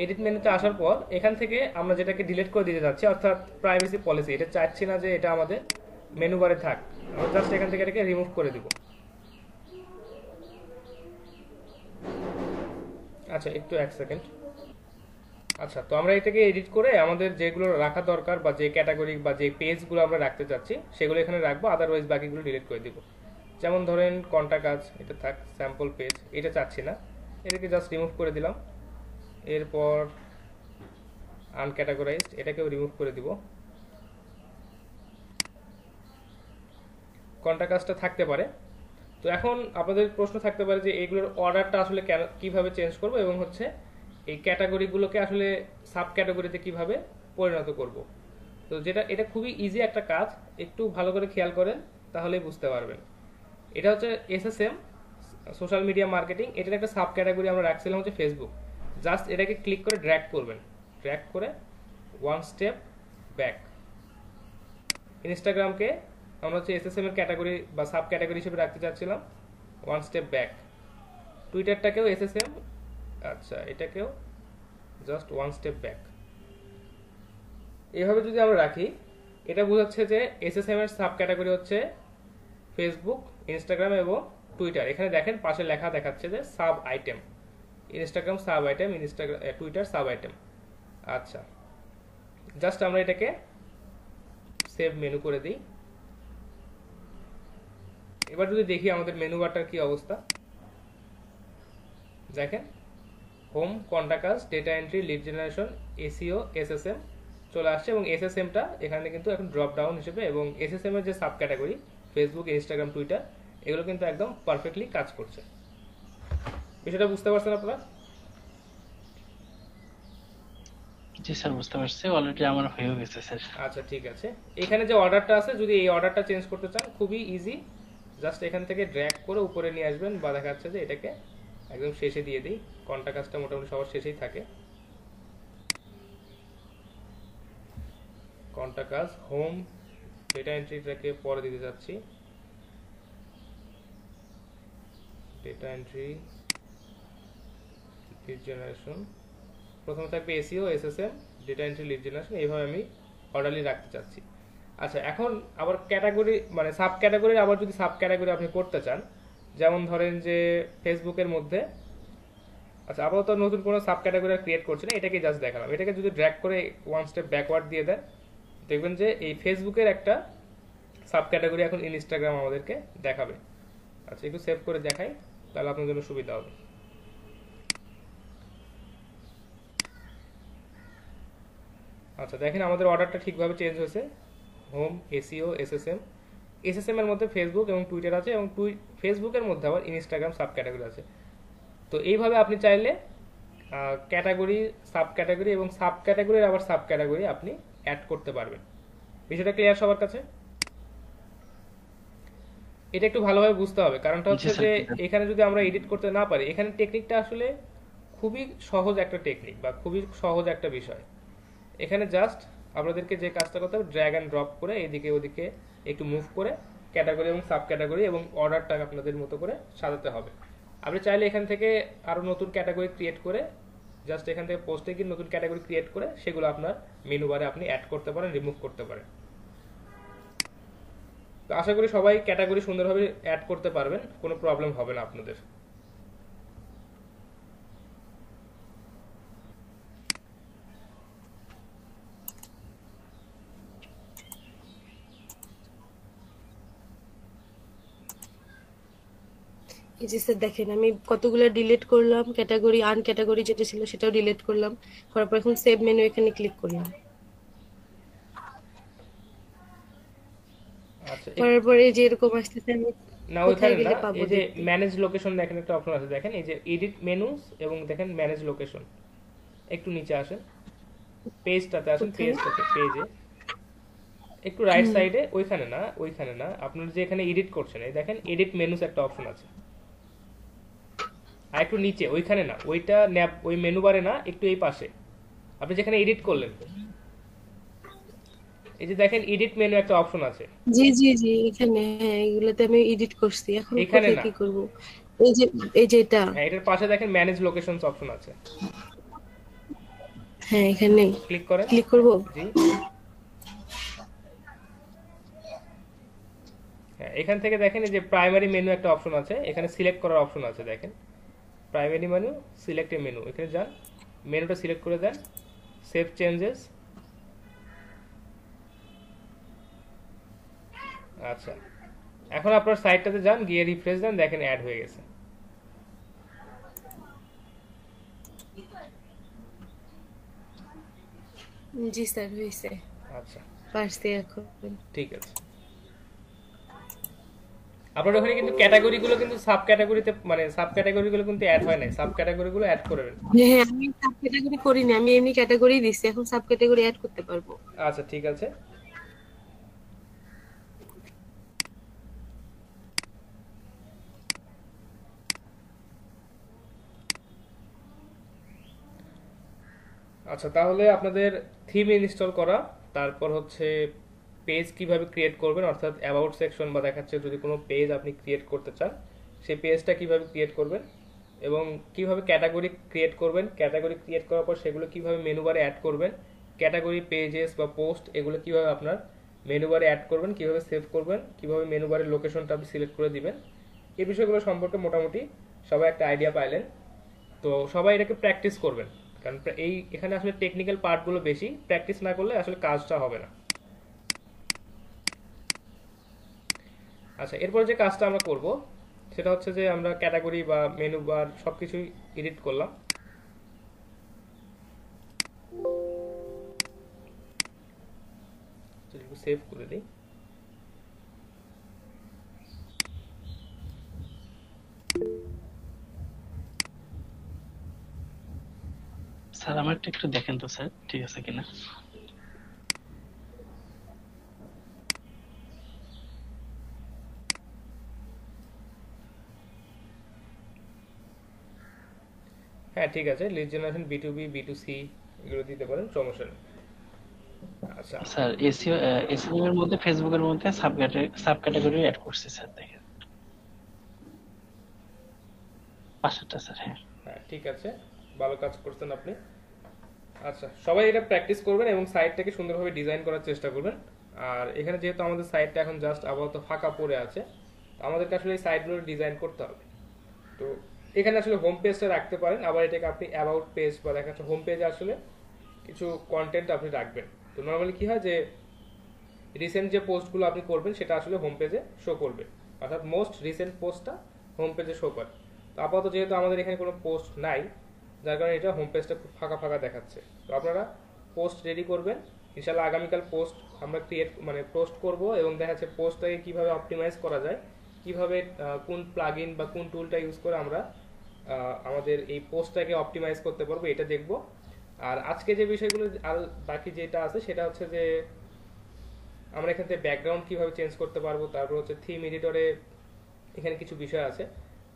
এডিট মেনুতে আসার পর এখান থেকে আমরা যেটাকে ডিলিট করে দিতে যাচ্ছি, অর্থাৎ প্রাইভেসি পলিসি, এটা চাচ্ছি না যে এটা আমাদের মেনু বারে থাক। আমরা জাস্ট এখান থেকে এটাকে রিমুভ করে দিব। আচ্ছা, একটু এক সেকেন্ড। আচ্ছা, তো আমরা এটাকে এডিট করে আমাদের যেগুলো রাখা দরকার বা যে ক্যাটাগরি বা যে পেজগুলো আমরা রাখতে চাচ্ছি সেগুলো এখানে রাখবো, আদারওয়াইজ বাকিগুলো ডিলিট করে দিব। যেমন ধরেন কন্টাক্ট কাজ, এটা থাক, স্যাম্পল পেজ এটা চাচ্ছি না, এটাকে জাস্ট রিমুভ করে দিলাম। এরপর আনক্যাটাগরাইজড, এটাকেও রিমুভ করে দিব। কন্টাক্ট কাজটা থাকতে পারে। তো এখন আপনাদের প্রশ্ন থাকতে পারে যে এইগুলোর অর্ডারটা আসলে কিভাবে চেঞ্জ করব এবং হচ্ছে এই ক্যাটাগরিগুলোকে আসলে সাব ক্যাটাগরিতে কিভাবে পরিণত করব। তো এটা খুবই ইজি একটা কাজ, একটু ভালো করে খেয়াল করেন তাহলেই বুঝতে পারবেন। এটা হচ্ছে এসএসএম, সোশ্যাল মিডিয়া মার্কেটিং, এটার একটা সাব ক্যাটাগরি আমরা রাখছিলাম হচ্ছে ফেসবুক। জাস্ট এটাকে ক্লিক করে ড্র্যাগ করবেন, ড্র্যাগ করে ওয়ান স্টেপ ব্যাক। ইনস্টাগ্রামকে আমরা হচ্ছে এসএসএম এর ক্যাটাগরি বা সাব ক্যাটাগরি হিসেবে রাখতে চাচ্ছিলাম, ওয়ান স্টেপ ব্যাক। টুইটারটাকেও এসএসএম, আচ্ছা এটাকেও জাস্ট ওয়ান স্টেপ ব্যাক। এইভাবে যদি আমরা রাখি, এটা বোঝাচ্ছে যে এসএসএম এর সাব ক্যাটাগরি হচ্ছে ফেসবুক, ইনস্টাগ্রাম এবং টুইটার। এখানে দেখেন পাশে লেখা দেখাচ্ছে যে sub item, Instagram sub item, Twitter sub item. আচ্ছা, জাস্ট আমরা এটাকে সেভ মেনু করে দিই। এবার যদি দেখি আমাদের মেনু বারটার কি অবস্থা, দেখেন home, contact, data entry, lead generation, SEO, SSM চলে আসছে এবং এসএসএমটা এখানে কিন্তু এখন ড্রপ ডাউন হিসেবে, এবং এসএসএম এর যে sub category Facebook, Instagram, Twitter, এগুলো কিন্তু একদম পারফেক্টলি কাজ করছে। বিষয়টা বুঝতে পারছেন আপনারা? জি স্যার, বুঝতে পারছি, অলরেডি আমার হয়ে গেছে স্যার। আচ্ছা, ঠিক আছে। এখানে যে অর্ডারটা আছে, যদি এই অর্ডারটা চেঞ্জ করতে চান খুবই ইজি, জাস্ট এখান থেকে ড্র্যাগ করে উপরে নিয়ে আসবেন, বা দেখা যাচ্ছে যে এটাকে একদম শেষে দিয়ে দিই। কন্টাক্ট কাজটা মোটামুটি সবার শেষেই থাকে। কন্টাক্ট কাজ, হোম, ডেটা এন্ট্রিটাকে পরে দিতে যাচ্ছি। ডেটা এন্ট্রি, লিড জেনারেশন, প্রথমে থাকবে SEO, SSM, data entry, lead generation, এইভাবে আমি অর্ডারলি রাখতে চাচ্ছি। আচ্ছা, এখন আবার ক্যাটাগরি মানে সাব ক্যাটাগরি, আবার যদি সাব ক্যাটাগরি আপনি করতে চান, যেমন ধরেন যে ফেসবুকের মধ্যে, আচ্ছা আপাতত নতুন কোনো সাব ক্যাটাগরি ক্রিয়েট করছি না, এটাকে জাস্ট দেখালাম। এটাকে যদি ড্র্যাগ করে ওয়ান স্টেপ ব্যাকওয়ার্ড দিয়ে দেন, দেখবেন যে এই ফেসবুকের একটা সাব ক্যাটাগরি এখন ইনস্টাগ্রাম আমাদেরকে দেখাবে। আচ্ছা, একটু সেভ করে দেখাই, তাহলে আপনার জন্য সুবিধা হবে। আচ্ছা, দেখেন আমাদের অর্ডারটা ঠিকভাবে চেঞ্জ হয়েছে। হোম, এসইও, এসএসএম, এসএসএম এর মধ্যে ফেসবুক এবং টুইটার আছে, এবং ফেসবুকের মধ্যে আবার ইনস্টাগ্রাম সাব ক্যাটাগরি আছে। তো এইভাবে আপনি চাইলে ক্যাটাগরি, সাব ক্যাটাগরি এবং সাব ক্যাটাগরির আবার সাব ক্যাটাগরি আপনি অ্যাড করতে পারবেন। বিষয়টা ক্লিয়ার সবার কাছে? এটা একটু ভালোভাবে বুঝতে হবে, কারণটা হচ্ছে যে এখানে যদি আমরা এডিট করতে না পারি, এখানে টেকনিকটা আসলে খুবই সহজ একটা টেকনিক বা খুবই সহজ একটা বিষয়। এখানে জাস্ট আপনাদেরকে যে কাজটা করতে হবে, ড্র্যাগ অ্যান্ড ড্রপ করে এদিকে ওদিকে একটু মুভ করে ক্যাটাগরি এবং সাব ক্যাটাগরি এবং অর্ডারটা আপনাদের মতো করে সাজাতে হবে। আপনি চাইলে এখান থেকে আরো নতুন ক্যাটাগরি ক্রিয়েট করে জাস্ট এখান থেকে পোস্টে গিয়ে নতুন ক্যাটাগরি ক্রিয়েট করে সেগুলো আপনার মেনু বারে আপনি অ্যাড করতে পারেন, রিমুভ করতে পারেন। তো আশা করি সবাই ক্যাটাগরি সুন্দরভাবে অ্যাড করতে পারবেন, কোনো প্রবলেম হবে না আপনাদের। এই যে স্যার দেখেন আমি কতগুলো ডিলিট করলাম, ক্যাটাগরি আনক্যাটাগরি যেটা ছিল সেটাও ডিলিট করলাম, করার পর এখন সেভ মেনু এখানে ক্লিক করলাম। আচ্ছা, করার পরে যে এরকম আসতেছে আমি না কোথায় ওইখানে গেলে না, পাবো এই যে দেখতে? ম্যানেজ লোকেশন দেখেন একটা অপশন আছে, দেখেন এই যে এডিট মেনুস এবং দেখেন ম্যানেজ লোকেশন, একটু নিচে আসেন, পেজটাতে আসেন, কোথায়? পেজে একটু রাইট সাইডে, ওইখানে না, আপনার যে এখানে এডিট করছেন এই দেখেন এডিট মেনুস একটা অপশন আছে, আর একটু নিচে ওইখানে না, ওইটা ওই মেনু বারে না, একটু এই পাশে আপনি যেখানে এডিট করলেন এই যে দেখেন এডিট মেনু একটা অপশন আছে, জি জি জি এখানে, হ্যাঁ এগুলোতে আমি এডিট করছি, এখন এখানে কোথায় না, কি করব? এই যে এই যে এটা, হ্যাঁ এটার পাশে দেখেন ম্যানেজ লোকেশনস অপশন আছে, হ্যাঁ এখানে ক্লিক করেন। ক্লিক করব। জি হ্যাঁ, এখান থেকে দেখেন এই যে প্রাইমারি মেনু একটা অপশন আছে, এখানে সিলেক্ট করার অপশন আছে, দেখেন প্রাইমারি মেনু, সিলেক্ট এ মেনু, এখানে যান, মেনুটা সিলেক্ট করে দেন, সেভ চেঞ্জেস। আচ্ছা, এখন আপনার সাইটটাতে যান, গিয়ে রিফ্রেশ দেন, দেখেন অ্যাড হয়ে গেছে। জি স্যার হয়েছে, আচ্ছা পারছি এখন। ঠিক আছে, আপনার ওখানে কিন্তু ক্যাটাগরিগুলো কিন্তু সাব ক্যাটাগরিতে, মানে সাব ক্যাটাগরিগুলো কিন্তু অ্যাড হয় নাই, সাব ক্যাটাগরিগুলো অ্যাড করবেন। হ্যাঁ হ্যাঁ, আমি সাব ক্যাটাগরি করিনি, আমি এমনি ক্যাটাগরি দিছি, এখন সাব ক্যাটাগরি অ্যাড করতে পারবো। আচ্ছা ঠিক আছে, আচ্ছা তাহলে আপনাদের থিম ইনস্টল করা, তারপর হচ্ছে পেজ কিভাবে ক্রিয়েট করবেন, অর্থাৎ অ্যাবাউট সেকশন বা দেখাচ্ছে যদি কোনো পেজ আপনি ক্রিয়েট করতে চান সেই পেজটা কিভাবে ক্রিয়েট করবেন, এবং কিভাবে ক্যাটাগরি ক্রিয়েট করবেন, ক্যাটাগরি ক্রিয়েট করার পর সেগুলো কিভাবে মেনু বারে অ্যাড করবেন, ক্যাটাগরি পেজেস বা পোস্ট এগুলো কিভাবে আপনার মেনু বারে অ্যাড করবেন, কিভাবে সেভ করবেন, কিভাবে মেনু বারের লোকেশনটা আপনি সিলেক্ট করে দিবেন, এই বিষয়গুলো সম্পর্কে মোটামুটি সবাই একটা আইডিয়া পাইলেন। তো সবাই এটাকে প্র্যাকটিস করবেন, কারণ এখানে আসলে টেকনিক্যাল পার্টগুলো বেশি, প্র্যাকটিস না করলে আসলে কাজটা হবে না। আচ্ছা, এরপর যে কাজটা আমরা করব সেটা হচ্ছে যে আমরা ক্যাটাগরি বা মেনু বার সবকিছুই এডিট করলাম, সেভ করে দিই। স্যার আমারটা একটু দেখেন তো স্যার, ঠিক আছে কিনা। হ্যাঁ ঠিক আছে, লিড জেনারেশন B2B B2C এগুলো দিতে পারেন, সমস্যা নেই। আচ্ছা স্যার এসইও এসইও এর মধ্যে ফেসবুকের মধ্যে সাব ক্যাটাগরি অ্যাড করছি স্যার, দেখেন পাঁচটা স্যার। হ্যাঁ হ্যাঁ ঠিক আছে, ভালো কাজ করছেন আপনি। আচ্ছা, সবাই এটা প্র্যাকটিস করবেন এবং সাইটটাকে সুন্দরভাবে ডিজাইন করার চেষ্টা করবেন। আর এখানে যেহেতু আমাদের সাইটটা এখন জাস্ট আপাতত ফাঁকা পড়ে আছে, তো আমাদেরকে আসলে এই সাইটগুলো ডিজাইন করতে হবে। তো এখানে আসলে হোম পেজটা রাখতে পারেন, আবার এটাকে আপনি অ্যাবাউট পেজ বা দেখা যাচ্ছে হোম পেজে আসলে কিছু কন্টেন্ট আপনি রাখবেন। তো নর্মালি কি হয় যে রিসেন্ট যে পোস্টগুলো আপনি করবেন সেটা আসলে হোম পেজে শো করবে, অর্থাৎ মোস্ট রিসেন্ট পোস্টটা হোম পেজে শো করে। তো আপাতত যেহেতু আমাদের এখানে কোনো পোস্ট নাই, যার কারণে এটা হোম পেজটা খুব ফাঁকা ফাঁকা দেখাচ্ছে। তো আপনারা পোস্ট রেডি করবেন, ইনশাল্লাহ আগামীকাল পোস্ট আমরা পোস্ট করব, এবং দেখা যাচ্ছে পোস্টটাকে কিভাবে অপটিমাইজ করা যায়, কিভাবে কোন প্লাগইন বা কোন টুলটা ইউজ করে আমরা আমাদের এই পোস্টটাকে অপটিমাইজ করতে পারবো, এটা দেখব। আর আজকে যে বিষয়গুলো আর বাকি যেটা আছে সেটা হচ্ছে যে আমরা এখান থেকে ব্যাকগ্রাউন্ড কিভাবে চেঞ্জ করতে পারবো, তারপর হচ্ছে থিম এডিটরে এখানে কিছু বিষয় আছে,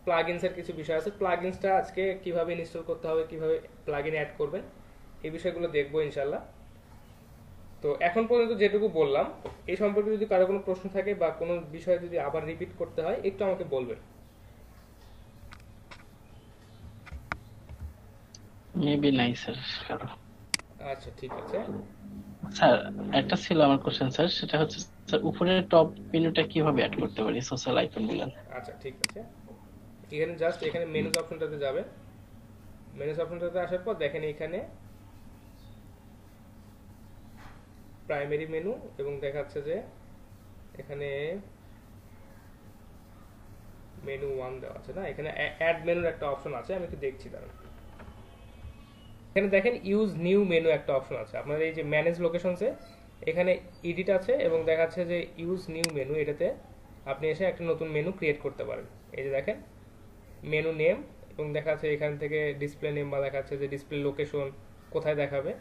প্লাগইনসের কিছু বিষয় আছে, প্লাগইনসটা আজকে কিভাবে ইনস্টল করতে হবে, কিভাবে প্লাগইন অ্যাড করবেন, এই বিষয়গুলো দেখবো ইনশাল্লাহ। তো এখন পর্যন্ত যেটুকু বললাম এই সম্পর্কে যদি কারো কোনো প্রশ্ন থাকে বা কোনো বিষয় যদি আবার রিপিট করতে হয় একটু আমাকে বলবেন। মেবি নাই স্যার কারো। আচ্ছা ঠিক আছে। স্যার একটা ছিল আমার কোশ্চেন স্যার, সেটা হচ্ছে স্যার উপরের টপ মেনুটা কিভাবে অ্যাড করতে পারি সোশ্যাল আইকন গুলো? আচ্ছা ঠিক আছে, এখানে জাস্ট এখানে মেনুজ অপশনটাতে যাবে। মেনুজ অপশনটাতে আসার পর দেখেন এখানে প্রাইমারি মেনু এবং দেখাচ্ছে যে এখানে মেনু 1 দেওয়া আছে না, এখানে অ্যাড মেনুর একটা অপশন আছে, আমি একটু দেখছি দাঁড়ান। এখানে দেখেন ইউজ নিউ মেনু একটা অপশন আছে আপনার এই যে ম্যানেজ লোকেশনসে, এখানে এডিট আছে এবং দেখাচ্ছে যে ইউজ নিউ মেনু, এটাতে আপনি এসে একটা নতুন মেনু ক্রিয়েট করতে পারেন। এই যে দেখেন মেনু নেম এবং দেখাচ্ছে এখান থেকে ডিসপ্লে নেম বা দেখাচ্ছে যে ডিসপ্লে লোকেশন কোথায় দেখাবে,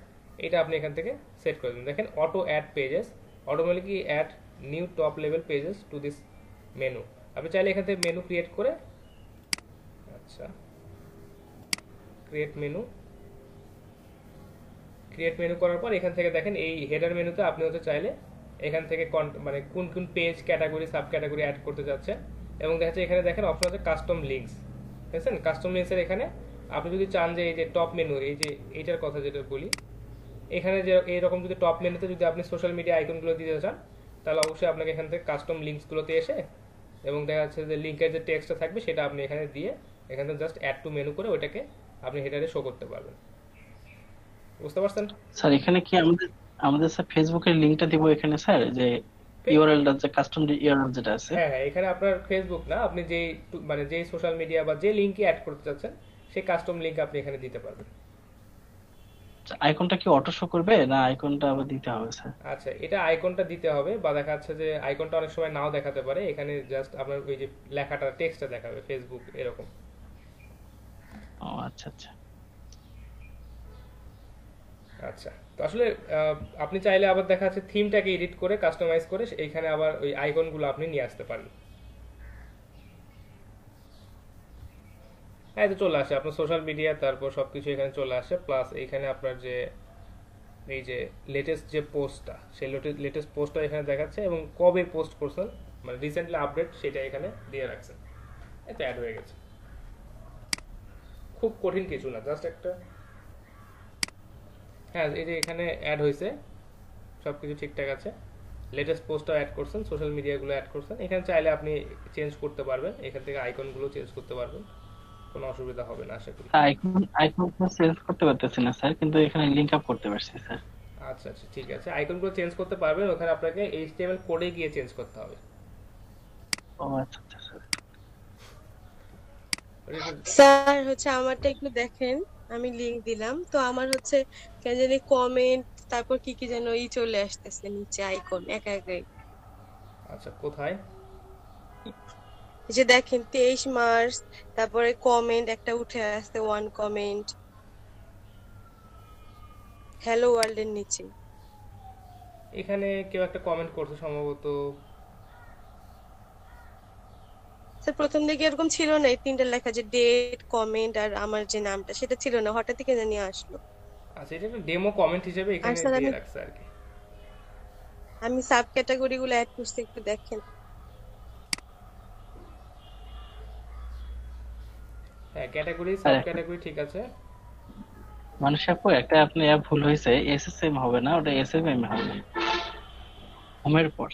এটা আপনি এখান থেকে সেট করে দিন। দেখেন auto add pages automatically add new top level pages to this menu. আপনি চাইলে এখান থেকে মেনু ক্রিয়েট করে, আচ্ছা ক্রিয়েট মেনু করার পর এখান থেকে দেখেন এই হেডার মেনুতে আপনি হতে চাইলে এখান থেকে মানে কোন কোন page category subcategory add করতে যাচ্ছেন এবং দেখা যাচ্ছে এখানে দেখেন অপশন আছে কাস্টম লিঙ্কস, দেখছেন কাস্টম লিঙ্কসের এখানে আপনি যদি চান যে এই যে টপ মেনু এই যে এইটার কথা যেটা বলি, এখানে যে এইরকম যদি টপ মেনুতে যদি আপনি সোশ্যাল মিডিয়া আইকনগুলো দিতে চান তাহলে অবশ্যই আপনাকে এখান থেকে কাস্টম লিঙ্কসগুলোতে এসে এবং দেখা যাচ্ছে যে লিঙ্কের যে টেক্সটটা থাকবে সেটা আপনি এখানে দিয়ে এখান থেকে জাস্ট অ্যাড টু মেনু করে ওইটাকে আপনি হেডারে শো করতে পারবেন। বুঝতে পারছেন স্যার এখানে কি আমাদের আমাদের স্যার ফেসবুকের লিংকটা দিব এখানে স্যার, যে ইউআরএলটা যে কাস্টম ইউআরএল যেটা আছে? হ্যাঁ হ্যাঁ, এখানে আপনার ফেসবুক না, আপনি যেই মানে যেই সোশ্যাল মিডিয়া বা যে লিঙ্কে অ্যাড করতে চাচ্ছেন সেই কাস্টম লিঙ্ক আপনি এখানে দিতে পারবেন। আইকনটা কি অটো শো করবে না আইকনটা আবার দিতে হবে স্যার? আচ্ছা এটা আইকনটা দিতে হবে বা দেখা যাচ্ছে যে আইকনটা অনেক সময় নাও দেখাতে পারে, এখানে জাস্ট আপনার ওই যে লেখাটা টেক্সটটা দেখাবে ফেসবুক এরকম। ও আচ্ছা আচ্ছা। আচ্ছা তো আসলে আপনি চাইলে আবার দেখা যাচ্ছে থিমটাকে এডিট করে কাস্টমাইজ করে এইখানে আবার ওই আইকনগুলো আপনি নিয়ে আসতে পারেন। হ্যাঁ তো চলে আসে আপনার সোশ্যাল মিডিয়া, তারপর সবকিছু এখানে চলে আসে, প্লাস এইখানে আপনার যে এই যে লেটেস্ট যে পোস্টটা সেই লেটেস্ট পোস্টটা এখানে দেখাচ্ছে এবং কবে পোস্ট করছেন মানে রিসেন্টলি আপডেট সেটা এখানে দিয়ে রাখছেন, এটা অ্যাড হয়ে গেছে। খুব কঠিন কিছু না, জাস্ট একটা হ্যাঁ এই যে এখানে অ্যাড হয়েছে, সবকিছু ঠিকঠাক আছে, লেটেস্ট পোস্টটা অ্যাড করছেন, সোশ্যাল মিডিয়াগুলো অ্যাড করছেন, এখানে চাইলে আপনি চেঞ্জ করতে পারবেন, এখান থেকে আইকনগুলো চেঞ্জ করতে পারবেন, কোনো অসুবিধা হবে না আশা করি। আইকন চেঞ্জ করতে পারতেছি না স্যার, কিন্তু এখানে লিংক আপ করতে পারছি স্যার। আচ্ছা আচ্ছা ঠিক আছে, আইকনগুলো চেঞ্জ করতে পারবেন, ওখানে আপনাকে এইচটিএমএল কোডে গিয়ে চেঞ্জ করতে হবে। ও আচ্ছা আচ্ছা স্যার। স্যার হচ্ছে আমারটা একটু দেখেন, আমি লিংক দিলাম তো আমার হচ্ছে কেন জানি কমেন্ট তারপর কি কি যেন চলে আসতেছে নিচে আইকন একা একাই। আচ্ছা কোথায়? এই যে দেখেন 23 মার্চ, তারপরে কমেন্ট একটা উঠে আসছে, ওয়ান কমেন্ট হ্যালো ওয়ার্ল্ড এর নিচে। এখানে কেউ একটা কমেন্ট করছে সম্ভবত। স্যার প্রথম দিকে এরকম ছিল না, এই তিনটা লেখা যে ডেট কমেন্ট আর আমার যে নামটা সেটা ছিল না, হঠাৎ থেকে জানি আসলো। আচ্ছা এটা একটা ডেমো কমেন্ট হিসেবে আর এখানে স্যার দিয়ে আমি রাখছে আর কি। আমি সাব ক্যাটাগরি গুলো অ্যাড করছি, একটু দেখেন। হ্যাঁ ক্যাটাগরি স্যার সাব ক্যাটাগরি ঠিক আছে। মানুষ আপু একটা আপনি অ্যাপ ভুল হয়েছে, এসএসএম হবে না, ওটা এসএমএম হবে হোমের পর।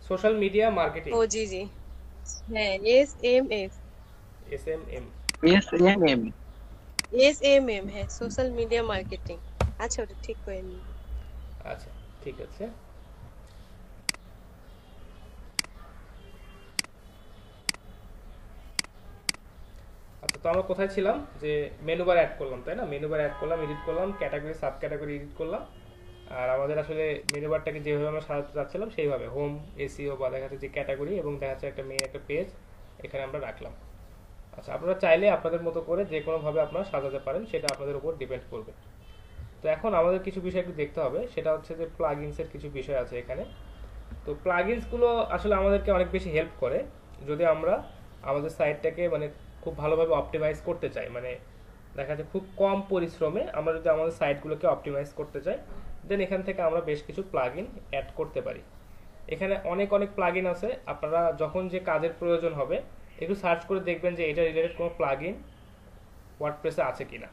সোশ্যাল মিডিয়া মার্কেটিং, ও জি জি, হ্যাঁ এস এসএমএম। এসএমএম। এম হ্যাঁ সোশ্যাল মিডিয়া মার্কেটিং। আচ্ছা ওটা ঠিক করে নিন। আচ্ছা ঠিক আছে। আচ্ছা তো আমরা কোথায় ছিলাম, যে মেনু বার অ্যাড করলাম তাই না, মেনু বার অ্যাড করলাম, এডিট করলাম, ক্যাটাগরি সাব ক্যাটাগরি এডিট করলাম, আর আমাদের আসলে মেনু বারটাকে যেভাবে আমরা সাজাতে চাচ্ছিলাম সেইভাবে হোম এসইও বা দেখা যাচ্ছে যে ক্যাটাগরি এবং দেখা যাচ্ছে একটা মেইন একটা পেজ এখানে আমরা রাখলাম। আচ্ছা আপনারা চাইলে আপনাদের মতো করে যে কোনোভাবে আপনারা সাজাতে পারেন, সেটা আপনাদের উপর ডিপেন্ড করবে। তো এখন আমাদের কিছু বিষয় একটু দেখতে হবে, সেটা হচ্ছে যে প্লাগইনসের কিছু বিষয় আছে এখানে। তো প্লাগইনসগুলো আসলে আমাদেরকে অনেক বেশি হেল্প করে যদি আমরা আমাদের সাইটটাকে মানে খুব ভালোভাবে অপটিমাইজ করতে চাই, মানে দেখা যাচ্ছে খুব কম পরিশ্রমে আমরা যদি আমাদের সাইটগুলোকে অপটিমাইজ করতে চাই দেন এখান থেকে আমরা বেশ কিছু প্লাগইন অ্যাড করতে পারি। এখানে অনেক অনেক প্লাগইন আছে, আপনারা যখন যে কাজের প্রয়োজন হবে একটু সার্চ করে দেখবেন যে এটা রিলেটেড কোনো প্লাগইন ওয়ার্ডপ্রেসে আছে কিনা,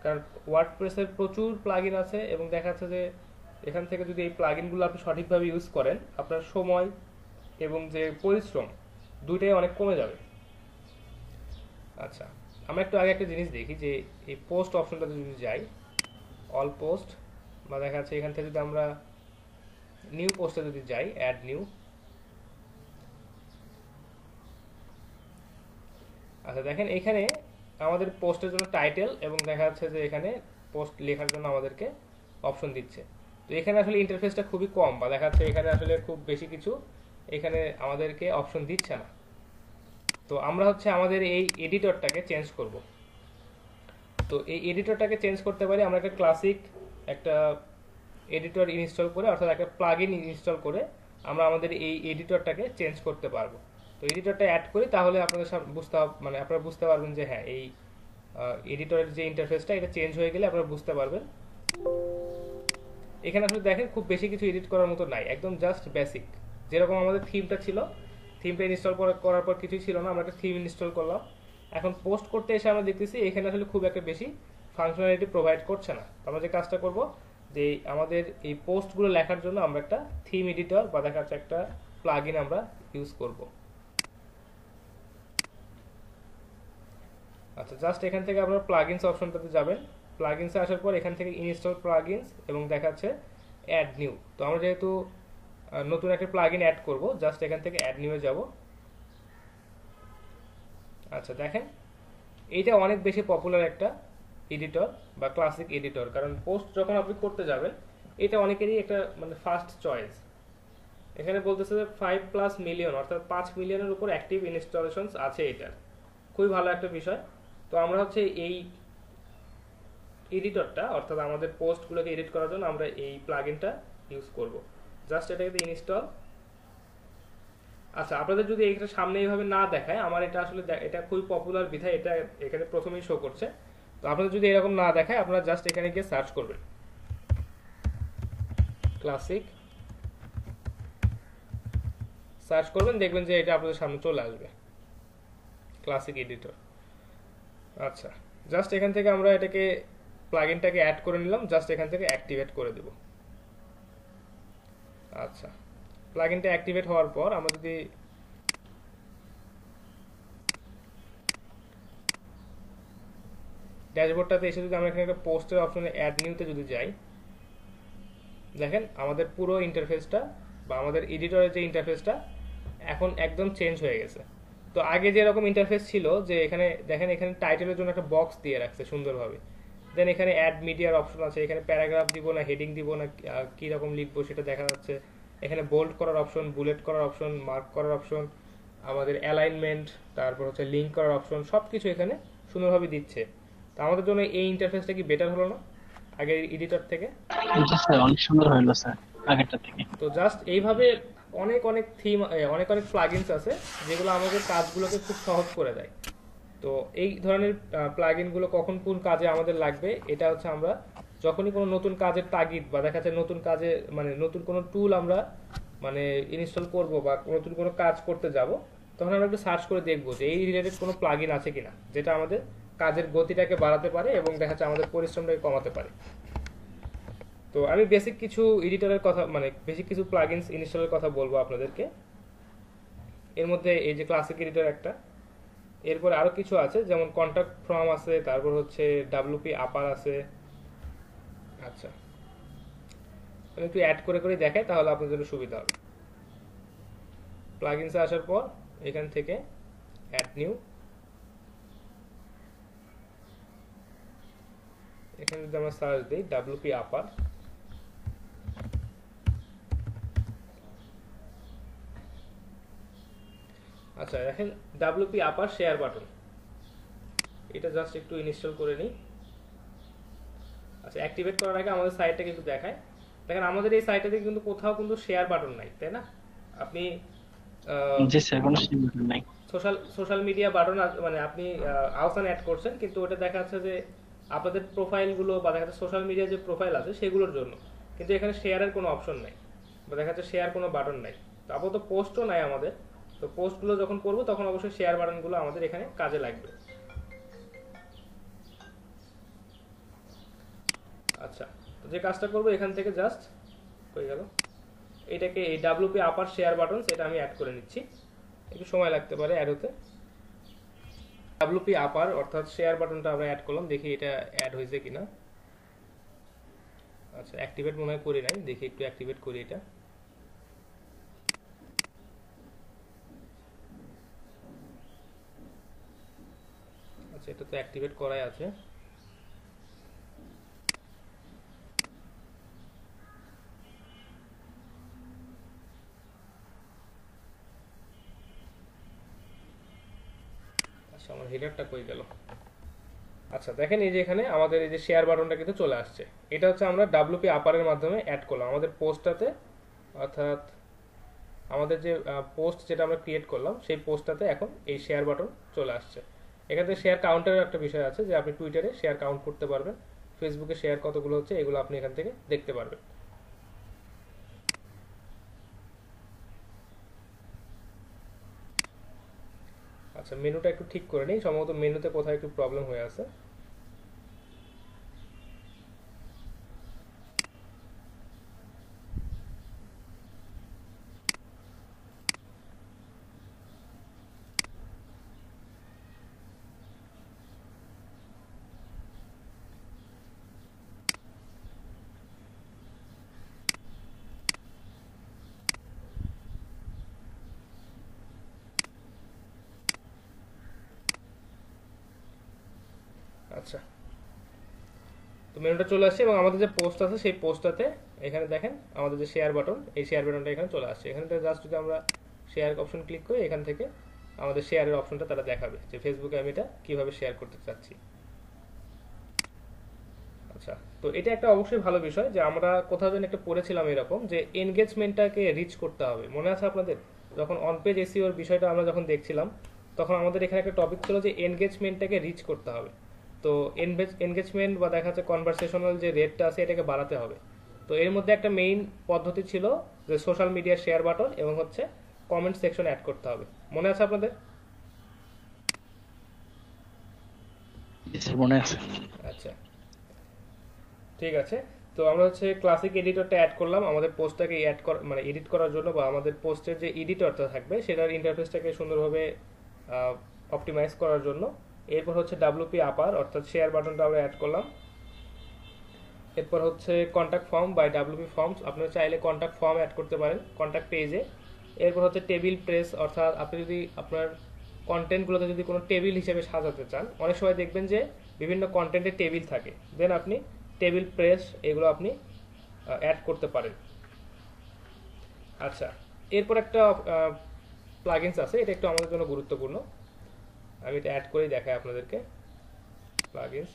কারণ ওয়ার্ডপ্রেসের প্রচুর প্লাগইন আছে এবং দেখা যাচ্ছে যে এখান থেকে যদি এই প্লাগইনগুলো আপনি সঠিকভাবে ইউজ করেন আপনার সময় এবং যে পরিশ্রম দুইটাই অনেক কমে যাবে। আচ্ছা, আমরা একটু আগে একটা জিনিস দেখি যে এই পোস্ট অপশনটাতে যদি যাই, অল পোস্ট বা দেখা যাচ্ছে এখান থেকে যদি আমরা নিউ পোস্টে যদি যাই, অ্যাড নিউ। আচ্ছা দেখেন এখানে আমাদের পোস্টের জন্য টাইটেল এবং দেখা যাচ্ছে যে এখানে পোস্ট লেখার জন্য আমাদেরকে অপশন দিচ্ছে। তো এখানে আসলে ইন্টারফেসটা খুবই কম বা দেখা যাচ্ছে এখানে আসলে খুব বেশি কিছু এখানে আমাদেরকে অপশন দিচ্ছে না। তো আমরা হচ্ছে আমাদের এই এডিটরটাকে চেঞ্জ করব। তো এই এডিটরটাকে চেঞ্জ করতে পারি আমরা একটা ক্লাসিক একটা এডিটর ইনস্টল করে, অর্থাৎ একটা প্লাগইন ইনস্টল করে আমরা আমাদের এই এডিটরটাকে চেঞ্জ করতে পারবো। তো এডিটরটা অ্যাড করি তাহলে আপনাদের মানে আপনারা বুঝতে পারবেন যে হ্যাঁ এই এডিটরের যে ইন্টারফেসটা এটা চেঞ্জ হয়ে গেলে আপনারা বুঝতে পারবেন। এখানে আসলে দেখেন খুব বেশি কিছু এডিট করার মতো নাই, একদম জাস্ট বেসিক। যেরকম আমাদের থিমটা ছিল, থিমটা ইনস্টল করার পর কিছুই ছিল না, আমরা একটা থিম ইনস্টল করলাম। এখন পোস্ট করতে এসে আমরা দেখতেছি এখানে আসলে খুব একটা বেশি ফাংশনালিটি প্রোভাইড করছে না। আমরা যে কাজটা করব যে আমাদের এই পোস্টগুলো লেখার জন্য আমরা একটা থিম এডিটর বা দেখা যাচ্ছে একটা প্লাগইন আমরা ইউজ করব। আচ্ছা, জাস্ট এখান থেকে আপনারা প্লাগইনস অপশনটাতে যাবেন। প্লাগইনসে আসার পর এখান থেকে ইনস্টল প্লাগইনস এবং দেখাচ্ছে অ্যাড নিউ। তো আমরা যেহেতু নতুন একটা প্লাগইন অ্যাড করব, জাস্ট এখান থেকে অ্যাড নিউ এ যাব। আচ্ছা দেখেন এইটা অনেক বেশি পপুলার একটা এডিটর বা ক্লাসিক এডিটর, কারণ পোস্ট যখন আপনি করতে যাবেন এটা অনেকেরই একটা মানে ফার্স্ট চয়েস। এখানে বলতেছে যে 5+ মিলিয়ন অর্থাৎ 5 মিলিয়নের উপর অ্যাক্টিভ ইনস্টলেশনস আছে এটার, খুবই ভালো একটা বিষয়। তো আমরা হচ্ছে এই এডিটরটা অর্থাৎ আমাদের পোস্টগুলোকে এডিট করার জন্য আমরা এই প্লাগইনটা ইউজ করব। জাস্ট এটাকে ইনস্টল। আচ্ছা, আপনাদের যদি এটা সামনে এইভাবে না দেখায়, আমার এটা আসলে এটা খুবই পপুলার বিধায় এটা এখানে প্রথমেই শো করছে। তো আপনাদের যদি এরকম না দেখায় আপনারা জাস্ট এখানে গিয়ে সার্চ করবেন ক্লাসিক, সার্চ করবেন দেখবেন যে এটা আপনাদের সামনে চলে আসবে ক্লাসিক এডিটর। আচ্ছা, জাস্ট এখান থেকে আমরা এটাকে প্লাগইনটাকে অ্যাড করে নিলাম, জাস্ট এখান থেকে অ্যাক্টিভেট করে দেব। আচ্ছা, প্লাগইনটা অ্যাক্টিভেট হওয়ার পর আমরা যদি ড্যাশবোর্ডটাতে এসে যদি আমরা এখানে একটা পোস্টের অপশনে অ্যাড নিউতে যদি যাই, দেখেন আমাদের পুরো ইন্টারফেসটা বা আমাদের এডিটরের যে ইন্টারফেসটা এখন একদম চেঞ্জ হয়ে গেছে। তো আগে যেরকম ইন্টারফেস ছিল যে এখানে দেখেন এখানে টাইটেলের জন্য একটা বক্স দিয়ে রাখছে সুন্দরভাবে, দেন এখানে অ্যাড মিডিয়ার অপশন আছে, এখানে প্যারাগ্রাফ দিব না হেডিং দিব না কি রকম লিখবো সেটা দেখা যাচ্ছে। এখানে বোল্ড করার অপশন, বুলেট করার অপশন, মার্ক করার অপশন, আমাদের অ্যালাইনমেন্ট, তারপর হচ্ছে লিঙ্ক করার অপশন, সবকিছু এখানে সুন্দরভাবে দিচ্ছে। তো আমাদের জন্য এই ইন্টারফেসটা কি বেটার হলো না আগের এডিটর থেকে? জি স্যার, অনেক সুন্দর হলো স্যার আগেরটা থেকে। তো জাস্ট এইভাবে অনেক অনেক থিম অনেক অনেক প্লাগইনস আছে যেগুলো আমাদের কাজগুলোকে খুব সহজ করে দেয়। তো এই ধরনের প্লাগইনগুলো কখন কোন কাজে আমাদের লাগবে এটা হচ্ছে আমরা যখনই কোনো নতুন কাজের তাগিদ বা দেখা যাচ্ছে নতুন কাজে মানে নতুন কোনো টুল আমরা মানে ইনস্টল করব বা নতুন কোনো কাজ করতে যাব, তখন আমরা একটু সার্চ করে দেখবো যে এই রিলেটেড কোনো প্লাগইন আছে কিনা যেটা আমাদের কাজের গতিটাকে বাড়াতে পারে এবং দেখা যাচ্ছে আমাদের পরিশ্রমটাকে কমাতে পারে। তো আমি বেসিক কিছু এডিটরের কথা মানে বেসিক কিছু প্লাগইনস ইনস্টলের কথা বলবো আপনাদেরকে। এর মধ্যে এই যে ক্লাসিক এডিটর একটা, এরপরে আরো কিছু আছে যেমন কন্টাক্ট ফ্রম আছে, তারপর হচ্ছে ডাব্লিউপি আপার আছে। আচ্ছা, আমি একটু অ্যাড করে করে দেখাই তাহলে আপনাদের জন্য সুবিধা হবে। প্লাগইনসে আসার পর এখান থেকে অ্যাড নিউ, এখানে যদি আমরা সার্চ দিই ডাব্লিউপি আপার, আচ্ছা দেখেন ডাব্লিউপি আপার শেয়ার বাটন, এটা জাস্ট একটু ইনস্টল করে নিই। আচ্ছা, অ্যাক্টিভেট করার আগে আমাদের সাইটটাকে একটু দেখায়। দেখেন আমাদের এই সাইটটাতে কিন্তু কোথাও কিন্তু শেয়ার বাটন নাই, তাই না? আপনি জি স্যার, কোনো শেয়ার বাটন নাই। সোশ্যাল মিডিয়া বাটন মানে আপনি আহসান অ্যাড করছেন কিন্তু ওটা দেখা যাচ্ছে যে আপনাদের প্রোফাইলগুলো বা দেখা যাচ্ছে সোশ্যাল মিডিয়ার যে প্রোফাইল আছে সেগুলোর জন্য, কিন্তু এখানে শেয়ারের কোনো অপশন নাই বা দেখা যাচ্ছে শেয়ার কোনো বাটন নাই। তো আপাতত পোস্টও নাই আমাদের, তো পোস্টগুলো যখন করবো তখন অবশ্যই শেয়ার বাটনগুলো আমাদের এখানে কাজে লাগবে। আচ্ছা, তো যে কাজটা করবো এখান থেকে জাস্ট হয়ে গেল, এটাকে এই ডাব্লিউপি আপার শেয়ার বাটন সেটা আমি অ্যাড করে নিচ্ছি, একটু সময় লাগতে পারে অ্যাড হতে। ডাব্লিউপি আপার অর্থাৎ শেয়ার বাটনটা আমরা অ্যাড করলাম, দেখি এটা অ্যাড হয়েছে কিনা। আচ্ছা, অ্যাক্টিভেট মনে হয় করি নাই, দেখি একটু অ্যাক্টিভেট করি এটা। আচ্ছা, এটা তো অ্যাক্টিভেট করাই আছে। আচ্ছা, আমার হেডারটা কই গেল? আচ্ছা দেখেন, এই যে এখানে আমাদের এই যে শেয়ার বাটনটা কিন্তু চলে আসছে, এটা হচ্ছে আমরা ডাব্লিউপি আপারের মাধ্যমে অ্যাড করলাম আমাদের পোস্টটাতে, অর্থাৎ আমাদের যে পোস্ট যেটা আমরা ক্রিয়েট করলাম সেই পোস্টটাতে এখন এই শেয়ার বাটন চলে আসছে। এখানে শেয়ার কাউন্টারের একটা বিষয় আছে যে আপনি টুইটারে শেয়ার কাউন্ট করতে পারবেন, ফেসবুকে শেয়ার কতগুলো হচ্ছে এগুলো আপনি এখান থেকে দেখতে পারবেন। আচ্ছা, মেনুটা একটু ঠিক করে নিই, সম্ভবত মেনুতে কোথাও একটু প্রবলেম হয়ে আছে। আচ্ছা, তো মেনুটা চলে আসছে এবং আমাদের যে পোস্ট আছে সেই পোস্টটাতে এখানে দেখেন আমাদের যে শেয়ার বাটন, এই শেয়ার বাটনটা এখানে চলে আসছে। এখানে জাস্ট যদি আমরা শেয়ার অপশন ক্লিক করি, এখান থেকে আমাদের শেয়ারের অপশনটা তারা দেখাবে যে ফেসবুকে আমি এটা কিভাবে শেয়ার করতে চাচ্ছি। আচ্ছা, তো এটা একটা অবশ্যই ভালো বিষয় যে আমরা কোথাও যেন একটা পড়েছিলাম এরকম যে এনগেজমেন্টটাকে রিচ করতে হবে, মনে আছে আপনাদের? যখন অন পেজ এসইওর বিষয়টা আমরা যখন দেখছিলাম তখন আমাদের এখানে একটা টপিক ছিল যে এনগেজমেন্টটাকে রিচ করতে হবে। তো এনগেজমেন্ট বা দেখা যাচ্ছে কনভারসেশনাল যে রেটটা আছে এটাকে বাড়াতে হবে। তো এর মধ্যে একটা মেইন পদ্ধতি ছিল যে সোশ্যাল মিডিয়া শেয়ার বাটন এবং হচ্ছে কমেন্ট সেকশন অ্যাড করতে হবে, মনে আছে আপনাদের? মনে আছে। আচ্ছা, ঠিক আছে। তো আমরা হচ্ছে ক্লাসিক এডিটরটা অ্যাড করলাম আমাদের পোস্টটাকে মানে এডিট করার জন্য, বা আমাদের পোস্টের যে এডিটরটা থাকবে সেটার ইন্টারফেসটাকে সুন্দরভাবে অপটিমাইজ করার জন্য। এরপর হচ্ছে ডাব্লিউপি আপার অর্থাৎ শেয়ার বাটনটা আমরা অ্যাড করলাম। এরপর হচ্ছে contact form by WP forms, আপনারা চাইলে কন্ট্যাক্ট ফর্ম অ্যাড করতে পারেন কন্ট্যাক্ট পেজে। এরপর হচ্ছে টেবিল প্রেস, অর্থাৎ আপনি যদি আপনার কন্টেন্টগুলোতে যদি কোনো টেবিল হিসেবে সাজাতে চান, অনেক সময় দেখবেন যে বিভিন্ন কন্টেন্টের টেবিল থাকে, দেন আপনি টেবিল প্রেস এগুলো আপনি অ্যাড করতে পারেন। আচ্ছা, এরপর একটা প্লাগইনস আছে, এটা একটু আমাদের জন্য গুরুত্বপূর্ণ, আমি এটা অ্যাড করেই দেখাই আপনাদেরকে। প্লাগইনস,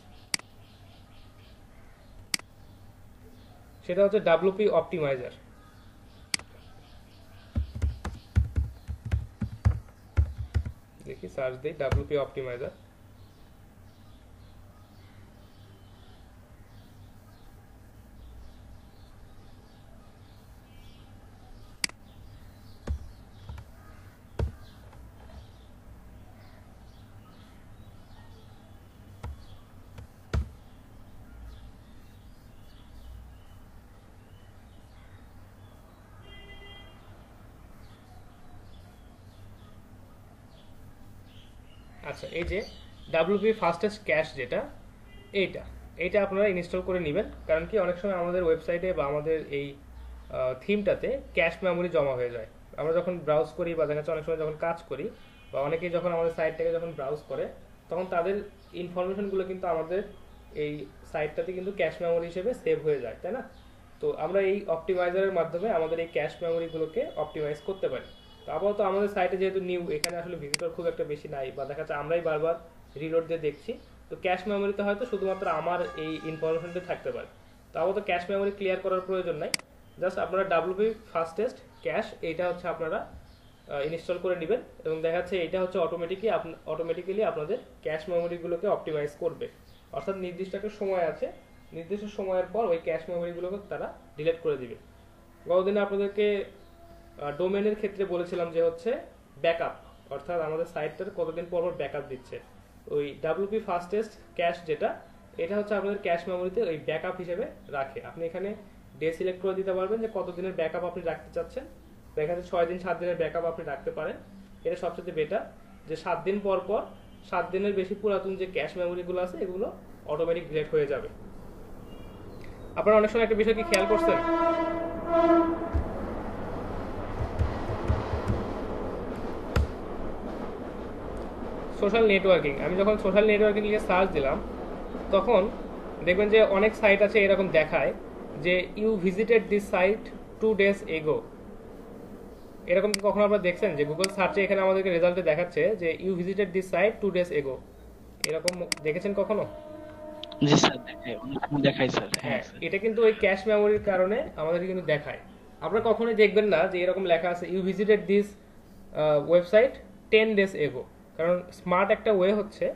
সেটা হচ্ছে ডাব্লিউপি অপটিমাইজার। দেখি সার্চ দিই ডাব্লিউপি অপটিমাইজার। আচ্ছা, এই যে ডাব্লিউপি ফাস্টেস্ট ক্যাশ যেটা, এইটা এইটা আপনারা ইনস্টল করে নেবেন, কারণ কি অনেক সময় আমাদের ওয়েবসাইটে বা আমাদের এই থিমটাতে ক্যাশ মেমোরি জমা হয়ে যায়। আমরা যখন ব্রাউজ করি বা দেখা যাচ্ছে অনেক সময় যখন কাজ করি বা অনেকেই যখন আমাদের সাইটটাকে যখন ব্রাউজ করে তখন তাদের ইনফরমেশনগুলো কিন্তু আমাদের এই সাইটটাতে কিন্তু ক্যাশ মেমোরি হিসেবে সেভ হয়ে যায়, তাই না? তো আমরা এই অপটিমাইজারের মাধ্যমে আমাদের এই ক্যাশ মেমোরিগুলোকে অপটিমাইজ করতে পারি। তো আপাতত আমাদের সাইটে যেহেতু নিউ, এখানে আসলে ভিজিটর খুব একটা বেশি নাই বা দেখা যাচ্ছে আমরাই বারবার রিলোড দিয়ে দেখছি, তো ক্যাশ মেমোরিতে হয়তো শুধুমাত্র আমার এই ইনফরমেশনটা থাকতে পারে। তো আপাতত ক্যাশ মেমোরি ক্লিয়ার করার প্রয়োজন নাই, জাস্ট আপনারা ডাব্লিউপি ফাস্টেস্ট ক্যাশ এইটা হচ্ছে আপনারা ইনস্টল করে নেবেন এবং দেখা যাচ্ছে এটা হচ্ছে অটোমেটিক্যালি আপনাদের ক্যাশ মেমোরিগুলোকে অপটিমাইজ করবে। অর্থাৎ নির্দিষ্ট একটা সময় আছে, নির্দিষ্ট সময়ের পর ওই ক্যাশ মেমোরিগুলোকে তারা ডিলিট করে দিবে। গতদিনে আপনাদেরকে ডোমেনের ক্ষেত্রে বলেছিলাম যে হচ্ছে ব্যাকআপ, অর্থাৎ আমাদের সাইটটার কতদিন পর পর ব্যাকআপ দিচ্ছে। ওই ডাব্লিউপি ফাস্টেস্ট ক্যাশ যেটা, এটা হচ্ছে আপনাদের ক্যাশ মেমোরিতে ওই ব্যাকআপ হিসেবে রাখে। আপনি এখানে ডে সিলেক্ট করে দিতে পারবেন যে কতদিনের ব্যাকআপ আপনি রাখতে চাচ্ছেন। দেখা যাচ্ছে 6 দিন 7 দিনের ব্যাকআপ আপনি রাখতে পারেন। এটা সবচেয়ে বেটার, যে 7 দিন পর পর 7 দিনের বেশি পুরাতন যে ক্যাশ মেমোরিগুলো আছে এগুলো অটোমেটিক ডিলিট হয়ে যাবে। আপনারা অনেক সময় একটা বিষয় কি খেয়াল করছেন, সোশ্যাল নেটওয়ার্কিং, আমি যখন সোশ্যাল নেটওয়ার্কিং লিখে সার্চ দিলাম তখন দেখবেন যে অনেক সাইট আছে এরকম দেখায় যে you visited this site 2 days এগো। এরকম কি কখনো আপনারা দেখছেন যে গুগল সার্চে এখানে আমাদেরকে রেজাল্টে দেখাচ্ছে যে you visited this site 2 days এগো? এরকম দেখেছেন কখনো? জি স্যার, দেখাই, অনেক সময় দেখাই স্যার। হ্যাঁ, এটা কিন্তু ওই ক্যাশ মেমোরির কারণে আমাদের কিন্তু দেখায়। আপনারা কখনোই দেখবেন না যে এরকম লেখা আছে you visited this website 10 days এগো, কারণ স্মার্ট একটা ওয়ে হচ্ছে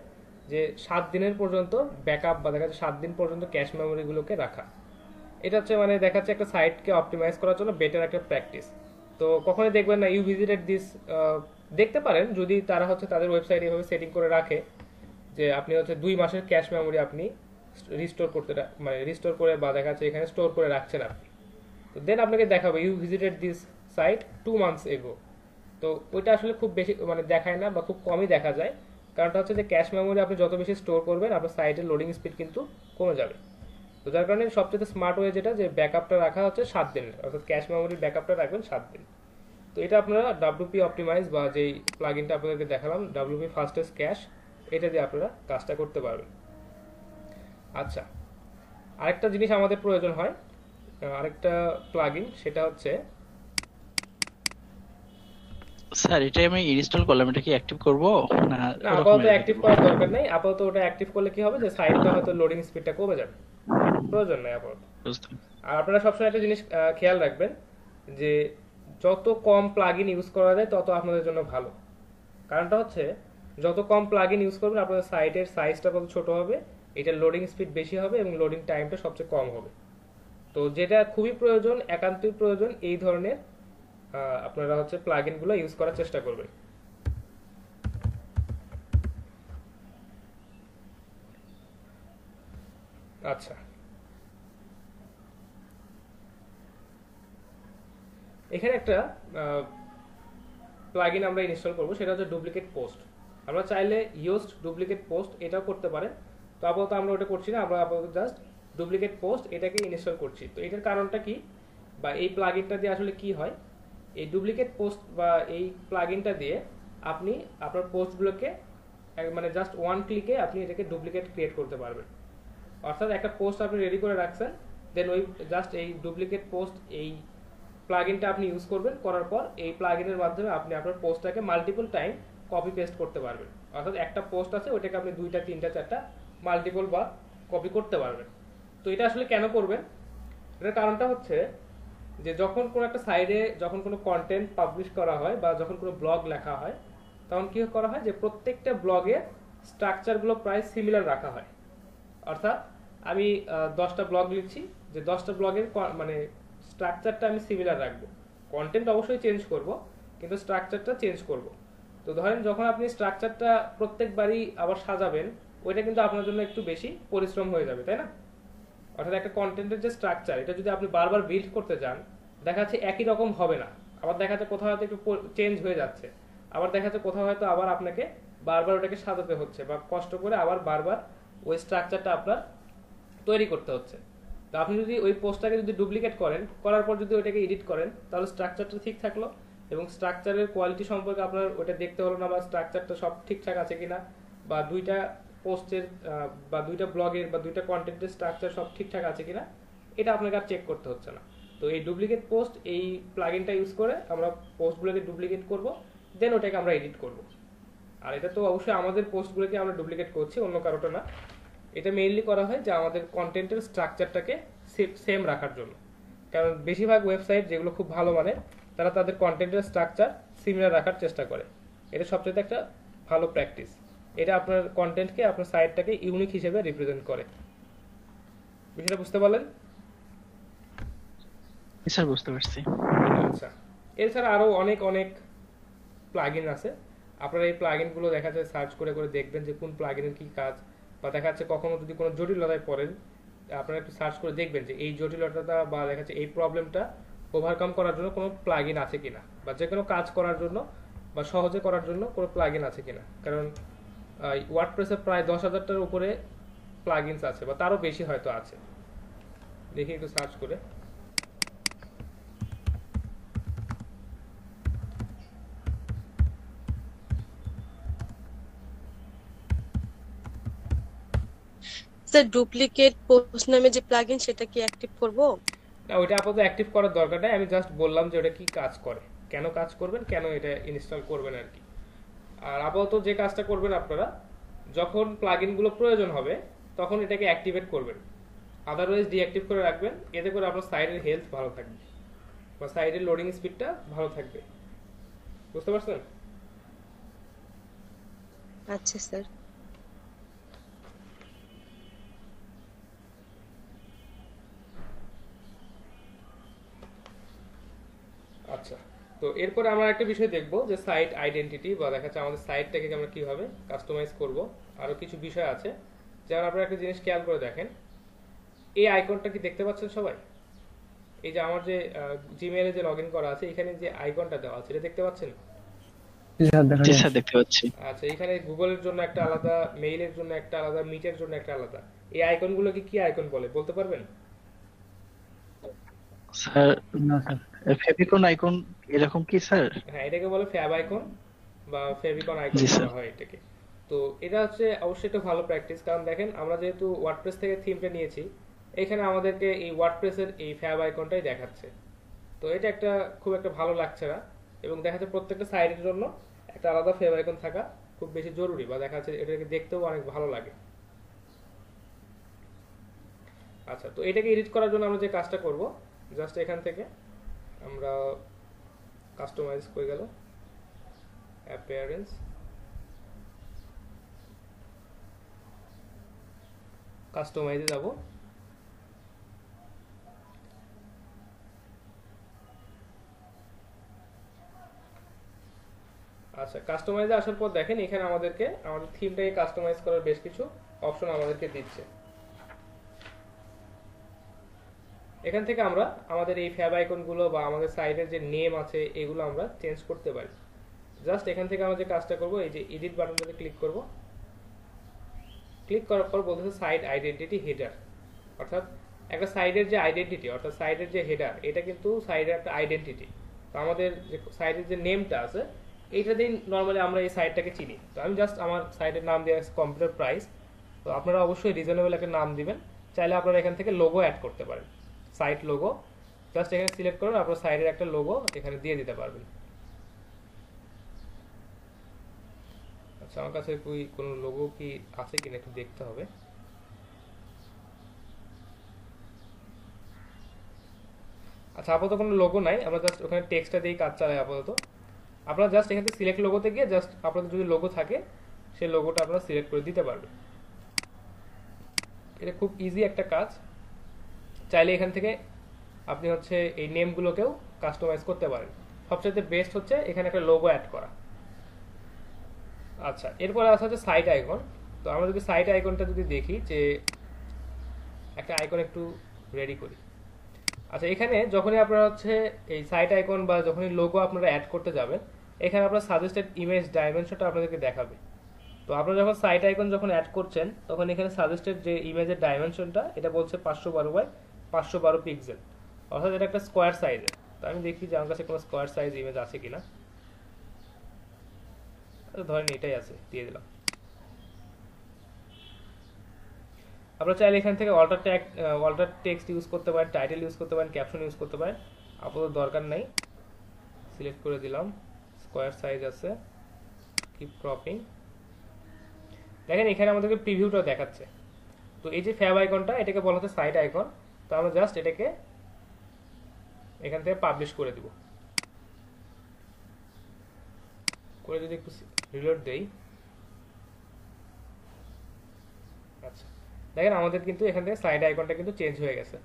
যে 7 দিনের পর্যন্ত ব্যাকআপ বা দেখা যাচ্ছে 7 দিন পর্যন্ত ক্যাশ মেমোরিগুলোকে রাখা। এটা হচ্ছে মানে দেখাচ্ছে একটা সাইটকে অপটিমাইজ করার জন্য বেটার একটা প্র্যাকটিস। তো কখনোই দেখবেন না ইউ ভিজিটেড দিস, দেখতে পারেন যদি তারা হচ্ছে তাদের ওয়েবসাইট এভাবে সেটিং করে রাখে যে আপনি হচ্ছে 2 মাসের ক্যাশ মেমোরি আপনি রিস্টোর করতে মানে রিস্টোর করে বা দেখা যাচ্ছে এখানে স্টোর করে রাখছেন আপনি, তো দেন আপনাকে দেখাবে you visited this site 2 months এগো। তো ওইটা আসলে খুব বেশি মানে দেখায় না বা খুব কমই দেখা যায়, কারণটা হচ্ছে যে ক্যাশ মেমোরি আপনি যত বেশি স্টোর করবেন আপনার সাইটের লোডিং স্পিড কিন্তু কমে যাবে। তো যার কারণে সবচেয়ে স্মার্ট ওয়ে যেটা, যে ব্যাকআপটা রাখা হচ্ছে 7 দিনের, অর্থাৎ ক্যাশ মেমোরির ব্যাকআপটা রাখবেন 7 দিন। তো এটা আপনারা ডাব্লিউপি অপটিমাইজ বা যেই প্লাগইনটা আপনাদেরকে দেখালাম ডাব্লিউপি ফাস্টেস্ট ক্যাশ, এটা দিয়ে আপনারা কাজটা করতে পারবেন। আচ্ছা, আরেকটা জিনিস আমাদের প্রয়োজন হয়, আরেকটা প্লাগইন, সেটা হচ্ছে স্যার এটা আমি ইনস্টল করলাম, এটা কি অ্যাক্টিভ করব না? না, ওরকম আপাতত রেখে অ্যাক্টিভ দিব? করার দরকার নেই। আপাতত ওটা অ্যাক্টিভ করলে কি হবে যে সাইটটা হয়তো লোডিং স্পিডটা কমে যাবে, প্রয়োজন নেই আপাতত। বুঝতে আর আপনারা সবসময় একটা জিনিস খেয়াল রাখবেন যে যত কম প্লাগইন ইউজ করা যায় তত আপনাদের জন্য ভালো। কারণটা হচ্ছে যত কম প্লাগইন ইউজ করবেন আপনাদের সাইটের সাইজটা তত ছোট হবে, এটার লোডিং স্পিড বেশি হবে এবং লোডিং টাইমটা সবচেয়ে কম হবে। তো যেটা খুবই প্রয়োজন, একান্তই প্রয়োজন, এই ধরনের আপনারা হচ্ছে প্লাগইনগুলো ইউজ করার চেষ্টা করবেন। আচ্ছা, এখানে একটা প্লাগইন আমরা ইনস্টল করব, সেটা হচ্ছে ডুপ্লিকেট পোস্ট। আমরা চাইলে ইউজড ডুপ্লিকেট পোস্ট এটাও করতে পারেন, তো আপাতত আমরা ওটা করছি না, আমরা আপাতত জাস্ট ডুপ্লিকেট পোস্ট এটাকে ইনস্টল করছি। তো এটার কারণটা কি বা এই প্লাগইনটা দিয়ে আসলে কি হয়, এই ডুপ্লিকেট পোস্ট বা এই প্লাগইনটা দিয়ে আপনি আপনার পোস্টগুলোকে মানে জাস্ট ওয়ান ক্লিকে আপনি এটাকে ডুপ্লিকেট ক্রিয়েট করতে পারবেন। অর্থাৎ একটা পোস্ট আপনি রেডি করে রাখছেন, দেন ওই জাস্ট এই ডুপ্লিকেট পোস্ট এই প্লাগইনটা আপনি ইউজ করবেন, করার পর এই প্লাগইনের মাধ্যমে আপনি আপনার পোস্টটাকে মাল্টিপল টাইম কপি পেস্ট করতে পারবেন। অর্থাৎ একটা পোস্ট আছে ওটাকে আপনি 2টা 3টা 4টা মাল্টিপল বা কপি করতে পারবেন। তো এটা আসলে কেন করবেন, এটার কারণটা হচ্ছে যে যখন কোনো একটা সাইডে যখন কোনো কন্টেন্ট পাবলিশ করা হয় বা যখন কোনো ব্লগ লেখা হয় তখন কি করা হয় যে প্রত্যেকটা ব্লগের স্ট্রাকচারগুলো প্রায় সিমিলার রাখা হয়। অর্থাৎ আমি 10টা ব্লগ লিখছি, যে 10টা ব্লগের মানে স্ট্রাকচারটা আমি সিমিলার রাখবো, কন্টেন্ট অবশ্যই চেঞ্জ করব কিন্তু স্ট্রাকচারটা চেঞ্জ করব। তো ধরেন যখন আপনি স্ট্রাকচারটা প্রত্যেকবারই আবার সাজাবেন, ওইটা কিন্তু আপনার জন্য একটু বেশি পরিশ্রম হয়ে যাবে, তাই না? অর্থাৎ একটা কন্টেন্টের যে স্ট্রাকচার এটা যদি আপনি বারবার বিল্ড করতে যান, দেখা যাচ্ছে একই রকম হবে না, আবার দেখা যাচ্ছে কোথাও হয়তো একটু চেঞ্জ হয়ে যাচ্ছে, আবার দেখা যাচ্ছে কোথাও হয়তো আবার আপনাকে বারবার ওটাকে সাজাতে হচ্ছে বা কষ্ট করে আবার বারবার ওই স্ট্রাকচারটা আপনার তৈরি করতে হচ্ছে। তো আপনি যদি ওই পোস্টটাকে যদি ডুপ্লিকেট করেন, করার পর যদি ওইটাকে এডিট করেন, তাহলে স্ট্রাকচারটা ঠিক থাকলো এবং স্ট্রাকচারের কোয়ালিটি সম্পর্কে আপনার ওটা দেখতে হলো না বা স্ট্রাকচারটা সব ঠিকঠাক আছে কিনা, বা 2টা পোস্টের বা 2টা ব্লগের বা 2টা কন্টেন্টের স্ট্রাকচার সব ঠিকঠাক আছে কিনা, এটা আপনাকে আর চেক করতে হচ্ছে না। তো এই ডুপ্লিকেট পোস্ট এই প্লাগইনটা ইউজ করে আমরা পোস্টগুলোকে ডুপ্লিকেট করব, দেন ওটাকে আমরা এডিট করব। আর এটা তো অবশ্যই আমাদের পোস্টগুলোকে আমরা ডুপ্লিকেট করছি, অন্য কারোটা না। এটা মেইনলি করা হয় যে আমাদের কন্টেন্টের স্ট্রাকচারটাকে সেম রাখার জন্য, কারণ বেশিরভাগ ওয়েবসাইট যেগুলো খুব ভালো মানে তারা তাদের কন্টেন্টের স্ট্রাকচার সিমিলার রাখার চেষ্টা করে, এটা সবচেয়ে একটা ভালো প্র্যাকটিস। এটা আপনার কন্টেন্টকে, আপনার সাইটটাকে ইউনিক হিসেবে রিপ্রেজেন্ট করে। বিষয়টা বুঝতে পারলেন? স্যার বুঝতে পারছি। আচ্ছা, এছাড়া আরো অনেক অনেক প্লাগইন আছে। আপনারা এই প্লাগইনগুলো দেখা যায় সার্চ করে করে দেখবেন যে কোন প্লাগইনের কি কাজ, বা দেখা যাচ্ছে কখনো যদি কোনো জটিলতায় পড়েন, আপনারা একটু সার্চ করে দেখবেন যে এই জটিলতাটা বা দেখা যাচ্ছে এই প্রবলেমটা ওভারকাম করার জন্য কোনো প্লাগইন আছে কিনা, বা যে কোনো কাজ করার জন্য বা সহজে করার জন্য কোনো প্লাগইন আছে কিনা। কারণ ওয়ার্ডপ্রেসে প্রায় 10,000টার উপরে প্লাগইনস আছে, বা তারও বেশি হয়তো আছে। দেখি একটু সার্চ করে। স্যার ডুপ্লিকেট পোস্ট নামে যে প্লাগইন সেটা কি অ্যাক্টিভ করব? না, ওইটা আপাতত অ্যাক্টিভ করার দরকার নাই। আমি জাস্ট বললাম যে ওটা কি কাজ করে, কেন কাজ করবেন, কেন এটা ইনস্টল করবেন আর কি। আর আপাতত যে কাজটা করবেন আপনারা, যখন প্লাগইনগুলো প্রয়োজন হবে তখন এটাকে অ্যাক্টিভেট করবেন, আদারওয়াইজ ডিঅ্যাক্টিভ করে রাখবেন। এতে করে আপনার সাইটের হেলথ ভালো থাকবে বা সাইটের লোডিং স্পিডটা ভালো থাকবে। বুঝতে পারছেন? আচ্ছা স্যার। আচ্ছা, তো এরপরে আমরা একটা বিষয় দেখব যে সাইট আইডেন্টিটি, বা দেখা যাচ্ছে আমাদের সাইটটাকে আমরা কিভাবে কাস্টমাইজ করব। আরো কিছু বিষয় আছে, যেমন আপনারা একটা জিনিস খেয়াল করে দেখেন, এই আইকনটা কি দেখতে পাচ্ছেন সবাই? এই যে আমার যে জিমেইলে যে লগইন করা আছে, এখানে যে আইকনটা দেওয়া আছে এটা দেখতে পাচ্ছেন? জি স্যার দেখতে পাচ্ছি। আচ্ছা, এখানে গুগলের জন্য একটা আলাদা, মেইলের জন্য একটা আলাদা, মিটের জন্য একটা আলাদা। এই আইকনগুলোকে কি আইকন বলে বলতে পারবেন? স্যার ফেভিকন আইকন এরকম কি স্যার? হ্যাঁ, এটাকে বলে ফ্যাব আইকন বা ফেভিকন আইকন জি স্যার। বলা হয় এটাকে। তো এটা হচ্ছে অবশ্যই একটা ভালো প্র্যাকটিস, কারণ দেখেন আমরা যেহেতু ওয়ার্ডপ্রেস থেকে থিমটা নিয়েছি, এখানে আমাদেরকে এই ওয়ার্ডপ্রেসের এই ফ্যাব আইকনটাই দেখাচ্ছে। তো এটা একটা খুব একটা ভালো লাগছে না, এবং দেখা যাচ্ছে প্রত্যেকটা সাইটের জন্য একটা আলাদা ফ্যাব আইকন থাকা খুব বেশি জরুরি, বা দেখা যাচ্ছে এটাকে দেখতেও অনেক ভালো লাগে। আচ্ছা, তো এটাকে এডিট করার জন্য আমরা যে কাজটা করব, জাস্ট এখান থেকে আমরা কাস্টমাইজ করে গেল অ্যাপিয়ারেন্স, কাস্টমাইজে যাব। আচ্ছা, কাস্টমাইজে আসার পর দেখেন এখানে আমাদেরকে আমাদের থিমটাকে কাস্টমাইজ করার বেশ কিছু অপশন আমাদেরকে দিচ্ছে। এখান থেকে আমরা আমাদের এই ফ্যাব আইকনগুলো বা আমাদের সাইটের যে নেম আছে এগুলো আমরা চেঞ্জ করতে পারি। জাস্ট এখান থেকে আমরা যে কাজটা করব, এই যে এডিট বাটনটাতে ক্লিক করব। ক্লিক করার পর বলতেছে সাইট আইডেন্টিটি হেডার, অর্থাৎ একটা সাইটের যে আইডেন্টিটি, অর্থাৎ সাইটের যে হেডার, এটা কিন্তু সাইটের একটা আইডেন্টিটি। তো আমাদের যে সাইটের যে নেমটা আছে এইটা দিয়ে নর্মালি আমরা এই সাইটটাকে চিনি। তো আমি জাস্ট আমার সাইটের নাম দিয়ে কম্পিউটার প্রাইস। তো আপনারা অবশ্যই রিজনেবল একটা নাম দিবেন। চাইলে আপনারা এখান থেকে লোগো অ্যাড করতে পারেন, সাইট লোগো। জাস্ট এখানে সিলেক্ট করুন, আপনার সাইটের একটা লোগো এখানে দিয়ে দিতে পারবেন। আচ্ছা, আমার কাছে কোনো লোগো কি আছে কিনা একটু দেখতে হবে। আচ্ছা, আপাতত কোনো লোগো নাই, আমরা জাস্ট ওখানে টেক্সটটা দিয়েই কাজ চালাই আপাতত। আপনারা জাস্ট এখান থেকে সিলেক্ট লোগোতে গিয়ে জাস্ট আপনাদের যদি লোগো থাকে সেই লোগোটা আপনারা সিলেক্ট করে দিতে পারবেন। এটা খুব ইজি একটা কাজ। চাইলে এখান থেকে আপনি হচ্ছে এই নেমগুলোকেও কাস্টমাইজ করতে পারেন। সবচেয়ে বেস্ট হচ্ছে এখানে একটা লোগো অ্যাড করা। আচ্ছা, এরপরে আসা হচ্ছে সাইট আইকন। তো আমরা যদি সাইট আইকনটা যদি দেখি, যে একটা আইকন একটু রেডি করি। আচ্ছা, এখানে যখনই আপনারা হচ্ছে এই সাইট আইকন বা যখনই লোগো আপনারা অ্যাড করতে যাবেন, এখানে আপনার সাজেস্টেড ইমেজ ডাইমেনশনটা আপনাদেরকে দেখাবে। তো আপনারা যখন সাইট আইকন যখন অ্যাড করছেন, তখন এখানে সাজেস্টেড যে ইমেজের ডাইমেনশনটা এটা বলছে 512 বাই 512 পিক্সেল, অর্থাৎ এটা একটা স্কোয়ার সাইজের। তো আমি দেখি যে আমার কাছে কোনো স্কোয়ার সাইজ ইমেজ আছে কিনা। ধরেন এটাই আছে, দিয়ে দিলাম। আপনারা চাইলে এখান থেকে অল্টার টেক্সট ইউজ করতে পারেন, টাইটেল ইউজ করতে পারেন, ক্যাপশন ইউজ করতে পারেন। আপাতত দরকার নাই, সিলেক্ট করে দিলাম। স্কোয়ার সাইজ আছে, কিপ ক্রপিং। দেখেন এখানে আমাদেরকে প্রিভিউটা দেখাচ্ছে। তো এই যে ফ্যাব আইকনটা, এটাকে বলা হচ্ছে সাইট আইকন। তো আমরা জাস্ট এটাকে এখান থেকে পাবলিশ করে দিব। করে যদি একটু রিলোড দেই, আচ্ছা, দেখেন আমাদের কিন্তু এখান থেকে সাইড আইকনটা কিন্তু চেঞ্জ হয়ে গেছে।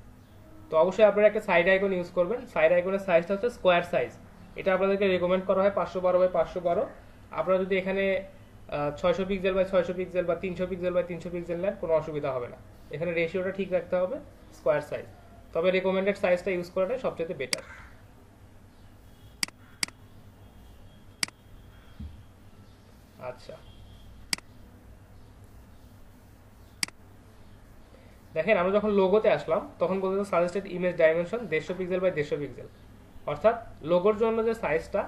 তো অবশ্যই আপনারা একটা সাইড আইকন ইউজ করবেন। সাইড আইকনের সাইজটা হচ্ছে স্কোয়ার সাইজ, এটা আপনাদেরকে রেকমেন্ড করা হয় 512x512। আপনারা যদি এখানে 600 পিক্সেল বাই 600 পিক্সেল বা 300 পিক্সেল বাই 300 পিক্সেল নেন কোনো অসুবিধা হবে না। এখানে রেশিওটা ঠিক রাখতে হবে স্কোয়ার সাইজ, তবে রেকমেন্ডেড সাইজটা ইউজ করাটাই সবচেয়ে বেটার। আচ্ছা, দেখেন আমরা যখন লোগোতে আসলাম তখন বলতে suggested image dimension 150 pixel by 150 pixel, অর্থাৎ লোগোর জন্য যে সাইজটা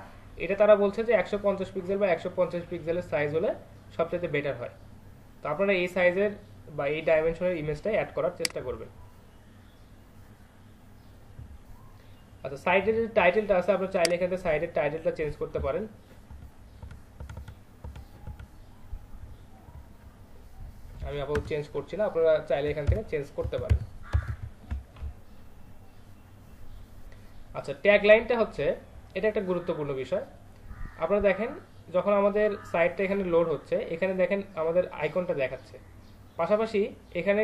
এটা তারা বলছে যে 150 পিক্সেল বা 150 পিক্সেলের সাইজ হলে সবচেয়ে বেটার হয়। তো আপনারা এই সাইজের বা এই ডাইমেনশনের ইমেজটাই অ্যাড করার চেষ্টা করবেন। আচ্ছা, সাইডের যে টাইটেলটা আছে আপনারা চাইলে এখান থেকে সাইডের টাইটেলটা চেঞ্জ করতে পারেন। আমি আপাতত চেঞ্জ করছি না, আপনারা চাইলে এখান থেকে চেঞ্জ করতে পারেন। আচ্ছা, ট্যাগ লাইনটা হচ্ছে এটা একটা গুরুত্বপূর্ণ বিষয়। আপনারা দেখেন যখন আমাদের সাইটটা এখানে লোড হচ্ছে, এখানে দেখেন আমাদের আইকনটা দেখাচ্ছে, পাশাপাশি এখানে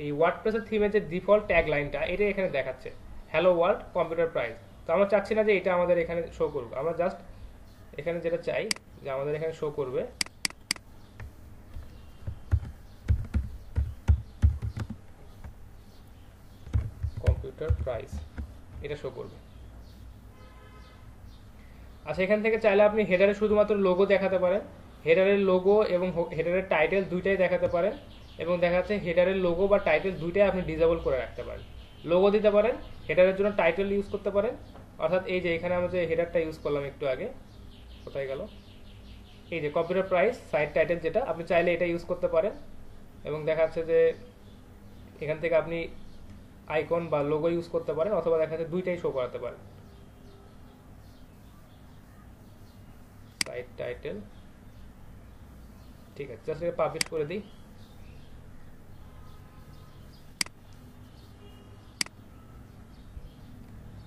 এই ওয়ার্ডপ্রেসের থিমের যে ডিফল্ট ট্যাগ লাইনটা এটা এখানে দেখাচ্ছে, হ্যালো ওয়ার্ল্ড কম্পিউটার প্রাইস। তো আমরা চাচ্ছি না যে এটা আমাদের এখানে শো করবে, আমরা জাস্ট এখানে যেটা চাই যে আমাদের এখানে শো করবে কম্পিউটার প্রাইস, এটা শো করবে। আচ্ছা, এখান থেকে চাইলে আপনি হেডারে শুধুমাত্র লোগো দেখাতে পারেন, হেডারের লোগো এবং হেডারের টাইটেল দুইটাই দেখাতে পারেন, এবং দেখা যাচ্ছে হেডারের লোগো বা টাইটেল দুইটাই আপনি ডিসেবল করে রাখতে পারেন। লোগো দিতে পারেন, হেডারের জন্য টাইটেল ইউজ করতে পারেন, অর্থাৎ এই যে এখানে আমরা যে হেডারটা ইউজ করলাম একটু আগে, কোথায় গেল, এই যে কম্পিউটার প্রাইস সাইট টাইটেল, যেটা আপনি চাইলে এটা ইউজ করতে পারেন। এবং দেখা যাচ্ছে যে এখান থেকে আপনি আইকন বা লোগো ইউজ করতে পারেন, অথবা দেখা যাচ্ছে দুইটাই শো করাতে পারেন। সাইট টাইটেল, ঠিক আছে, জাস্ট এটা পাবলিশ করে দিই।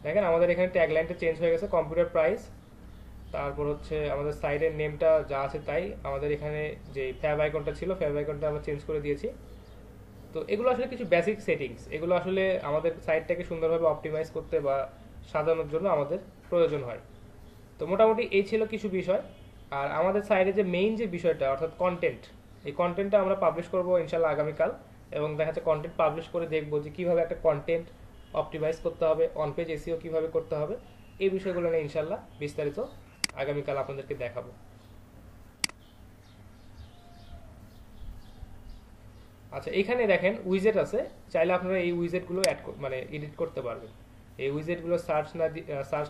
দেখেন আমাদের এখানে ট্যাগ লাইনটা চেঞ্জ হয়ে গেছে, কম্পিউটার প্রাইস, তারপর হচ্ছে আমাদের সাইডের নেমটা যা আছে তাই, আমাদের এখানে যে ফ্যাব আইকনটা ছিল ফ্যাব আইকনটা আমরা চেঞ্জ করে দিয়েছি। তো এগুলো আসলে কিছু বেসিক সেটিংস, এগুলো আসলে আমাদের সাইটটাকে সুন্দরভাবে অপটিমাইজ করতে বা সাজানোর জন্য আমাদের প্রয়োজন হয়। তো মোটামুটি এই ছিল কিছু বিষয়। আর আমাদের সাইডে যে মেইন যে বিষয়টা অর্থাৎ কন্টেন্ট, এই কন্টেন্টটা আমরা পাবলিশ করবো ইনশাল্লাহ আগামীকাল, এবং দেখা যাচ্ছে কন্টেন্ট পাবলিশ করে দেখবো যে কীভাবে একটা কন্টেন্ট অপটিমাইজ করতে হবে, অন পেজ এসিও কীভাবে করতে হবে, এই বিষয়গুলো নিয়ে ইনশাল্লাহ বিস্তারিত আগামীকাল আপনাদেরকে দেখাবো। আচ্ছা, এখানে দেখেন উইজেট আছে, চাইলে আপনারা এই উইজেটগুলো মানে এডিট করতে পারবেন। এই উইজেটগুলো সার্চ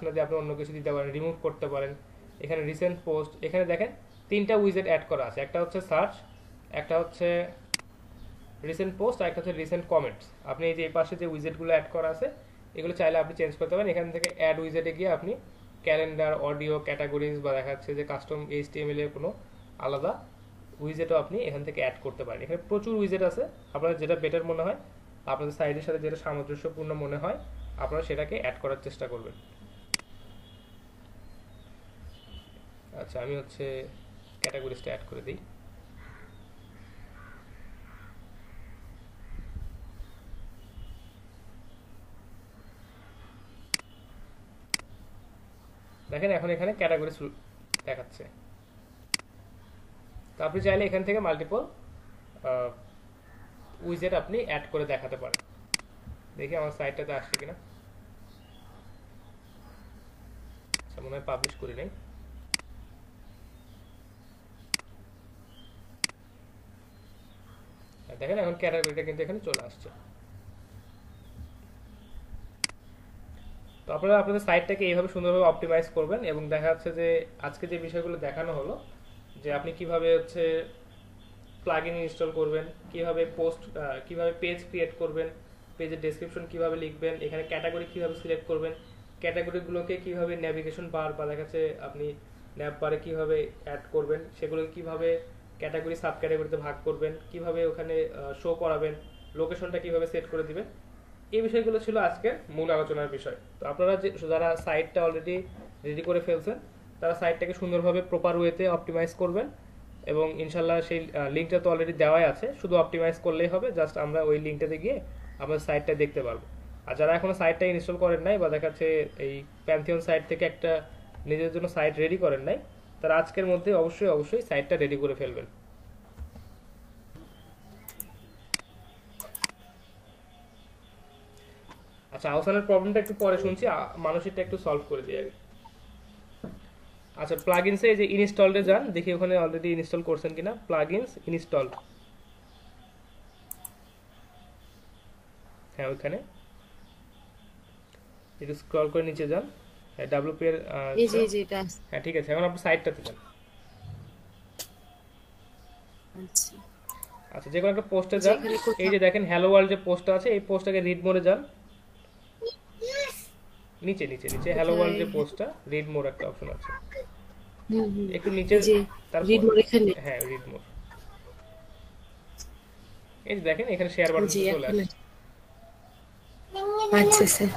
না দিয়ে আপনি অন্য কিছু দিতে পারেন, রিমুভ করতে পারেন। এখানে রিসেন্ট পোস্ট, এখানে দেখেন তিনটা উইজেট অ্যাড করা আছে, একটা হচ্ছে সার্চ, একটা হচ্ছে রিসেন্ট পোস্ট, আর একটা হচ্ছে রিসেন্ট কমেন্টস। আপনি এই যে এই পাশে যে উইজেটগুলো অ্যাড করা আছে এগুলো চাইলে আপনি চেঞ্জ করতে পারেন। এখান থেকে অ্যাড উইজেটে গিয়ে আপনি ক্যালেন্ডার, অডিও, ক্যাটাগরিজ বা দেখা যাচ্ছে যে কাস্টম HTML এর কোনো আলাদা উইজেটও আপনি এখান থেকে অ্যাড করতে পারেন। এখানে প্রচুর উইজেট আছে, আপনাদের যেটা বেটার মনে হয়, আপনাদের সাইডের সাথে যেটা সামঞ্জস্যপূর্ণ মনে হয় আপনারা সেটাকে অ্যাড করার চেষ্টা করবেন। আচ্ছা, আমি হচ্ছে ক্যাটাগরিজটা অ্যাড করে দিই। দেখেন এখন এখানে ক্যাটাগরিজ দেখাচ্ছে। তো আপনি চাইলে এখান থেকে মাল্টিপল উইজেট আপনি অ্যাড করে দেখাতে পারেন। দেখি আমার সাইটটাতে আসছে কিনা। আচ্ছা, মনে হয় পাবলিশ করি নাই। দেখেন এখন ক্যাটাগরিটা কিন্তু এখানে চলে আসছে। তো আপনারা আপনাদের সাইটটাকে এইভাবে সুন্দরভাবে অপটিমাইজ করবেন, এবং দেখা যাচ্ছে যে আজকে যে বিষয়গুলো দেখানো হলো যে আপনি কিভাবে হচ্ছে প্লাগইন ইনস্টল করবেন, কিভাবে কিভাবে পেজ ক্রিয়েট করবেন, পেজের ডেসক্রিপশন কিভাবে লিখবেন, এখানে ক্যাটাগরি কিভাবে সিলেক্ট করবেন, ক্যাটাগরিগুলোকে কিভাবে ন্যাভিগেশন বার বা দেখা যাচ্ছে আপনি ন্যাপ বারে কিভাবে অ্যাড করবেন, সেগুলোকে কিভাবে ক্যাটাগরি সাব ক্যাটাগরিতে ভাগ করবেন, কিভাবে ওখানে শো করাবেন, লোকেশনটা কিভাবে সেট করে দিবেন, এই বিষয়গুলো ছিল আজকের মূল আলোচনার বিষয়। তো আপনারা যারা সাইটটা অলরেডি রেডি করে ফেলছেন তারা সাইটটাকে সুন্দরভাবে প্রপার ওয়েতে অপটিমাইজ করবেন, এবং ইনশাল্লাহ সেই লিঙ্কটা তো অলরেডি দেওয়াই আছে, শুধু অপটিমাইজ করলেই হবে। জাস্ট আমরা ওই লিঙ্কটাতে গিয়ে আমাদের সাইটটা দেখতে পারবো। আর যারা এখনো সাইটটা ইনস্টল করেন নাই বা দেখা যাচ্ছে এই প্যান্থিয়ন সাইট থেকে একটা নিজের জন্য সাইট রেডি করেন নাই, তারা আজকের মধ্যে অবশ্যই অবশ্যই সাইটটা রেডি করে ফেলবেন। আচ্ছা, আহসানের প্রবলেমটা একটু পরে শুনছি, মানুষেরটা একটু সলভ করে দিই আগে। আচ্ছা, প্লাগইনসে এই যে ইনস্টলডে যান, দেখি ওখানে অলরেডি ইনস্টল করছেন কিনা। প্লাগইনস ইনস্টল, হ্যাঁ ওইখানে একটু স্ক্রল করে নিচে যান। হ্যাঁ ডাব্লিউপি এর এই যে এটা হ্যাঁ ঠিক আছে, এখন আপনি সাইটটাতে যান। আচ্ছা আচ্ছা, যে কোনো একটা পোস্টে যান। যেখানে কোথাও- এই যে দেখেন হ্যালো ওয়ার্ল্ড যে পোস্টটা আছে, এই পোস্টটাকে রিড মোডে যান। নিচে নিচে নিচে হ্যালো ওয়ার্ল্ড যে পোস্টটা, রিড মোড একটা অপশন আছে, একটু নিচে। এই যে তারপর read more এখানে। হ্যাঁ রিড মোড, এই যে দেখেন এখানে শেয়ার বাটন জি চলে এখন আসছে। আচ্ছা স্যার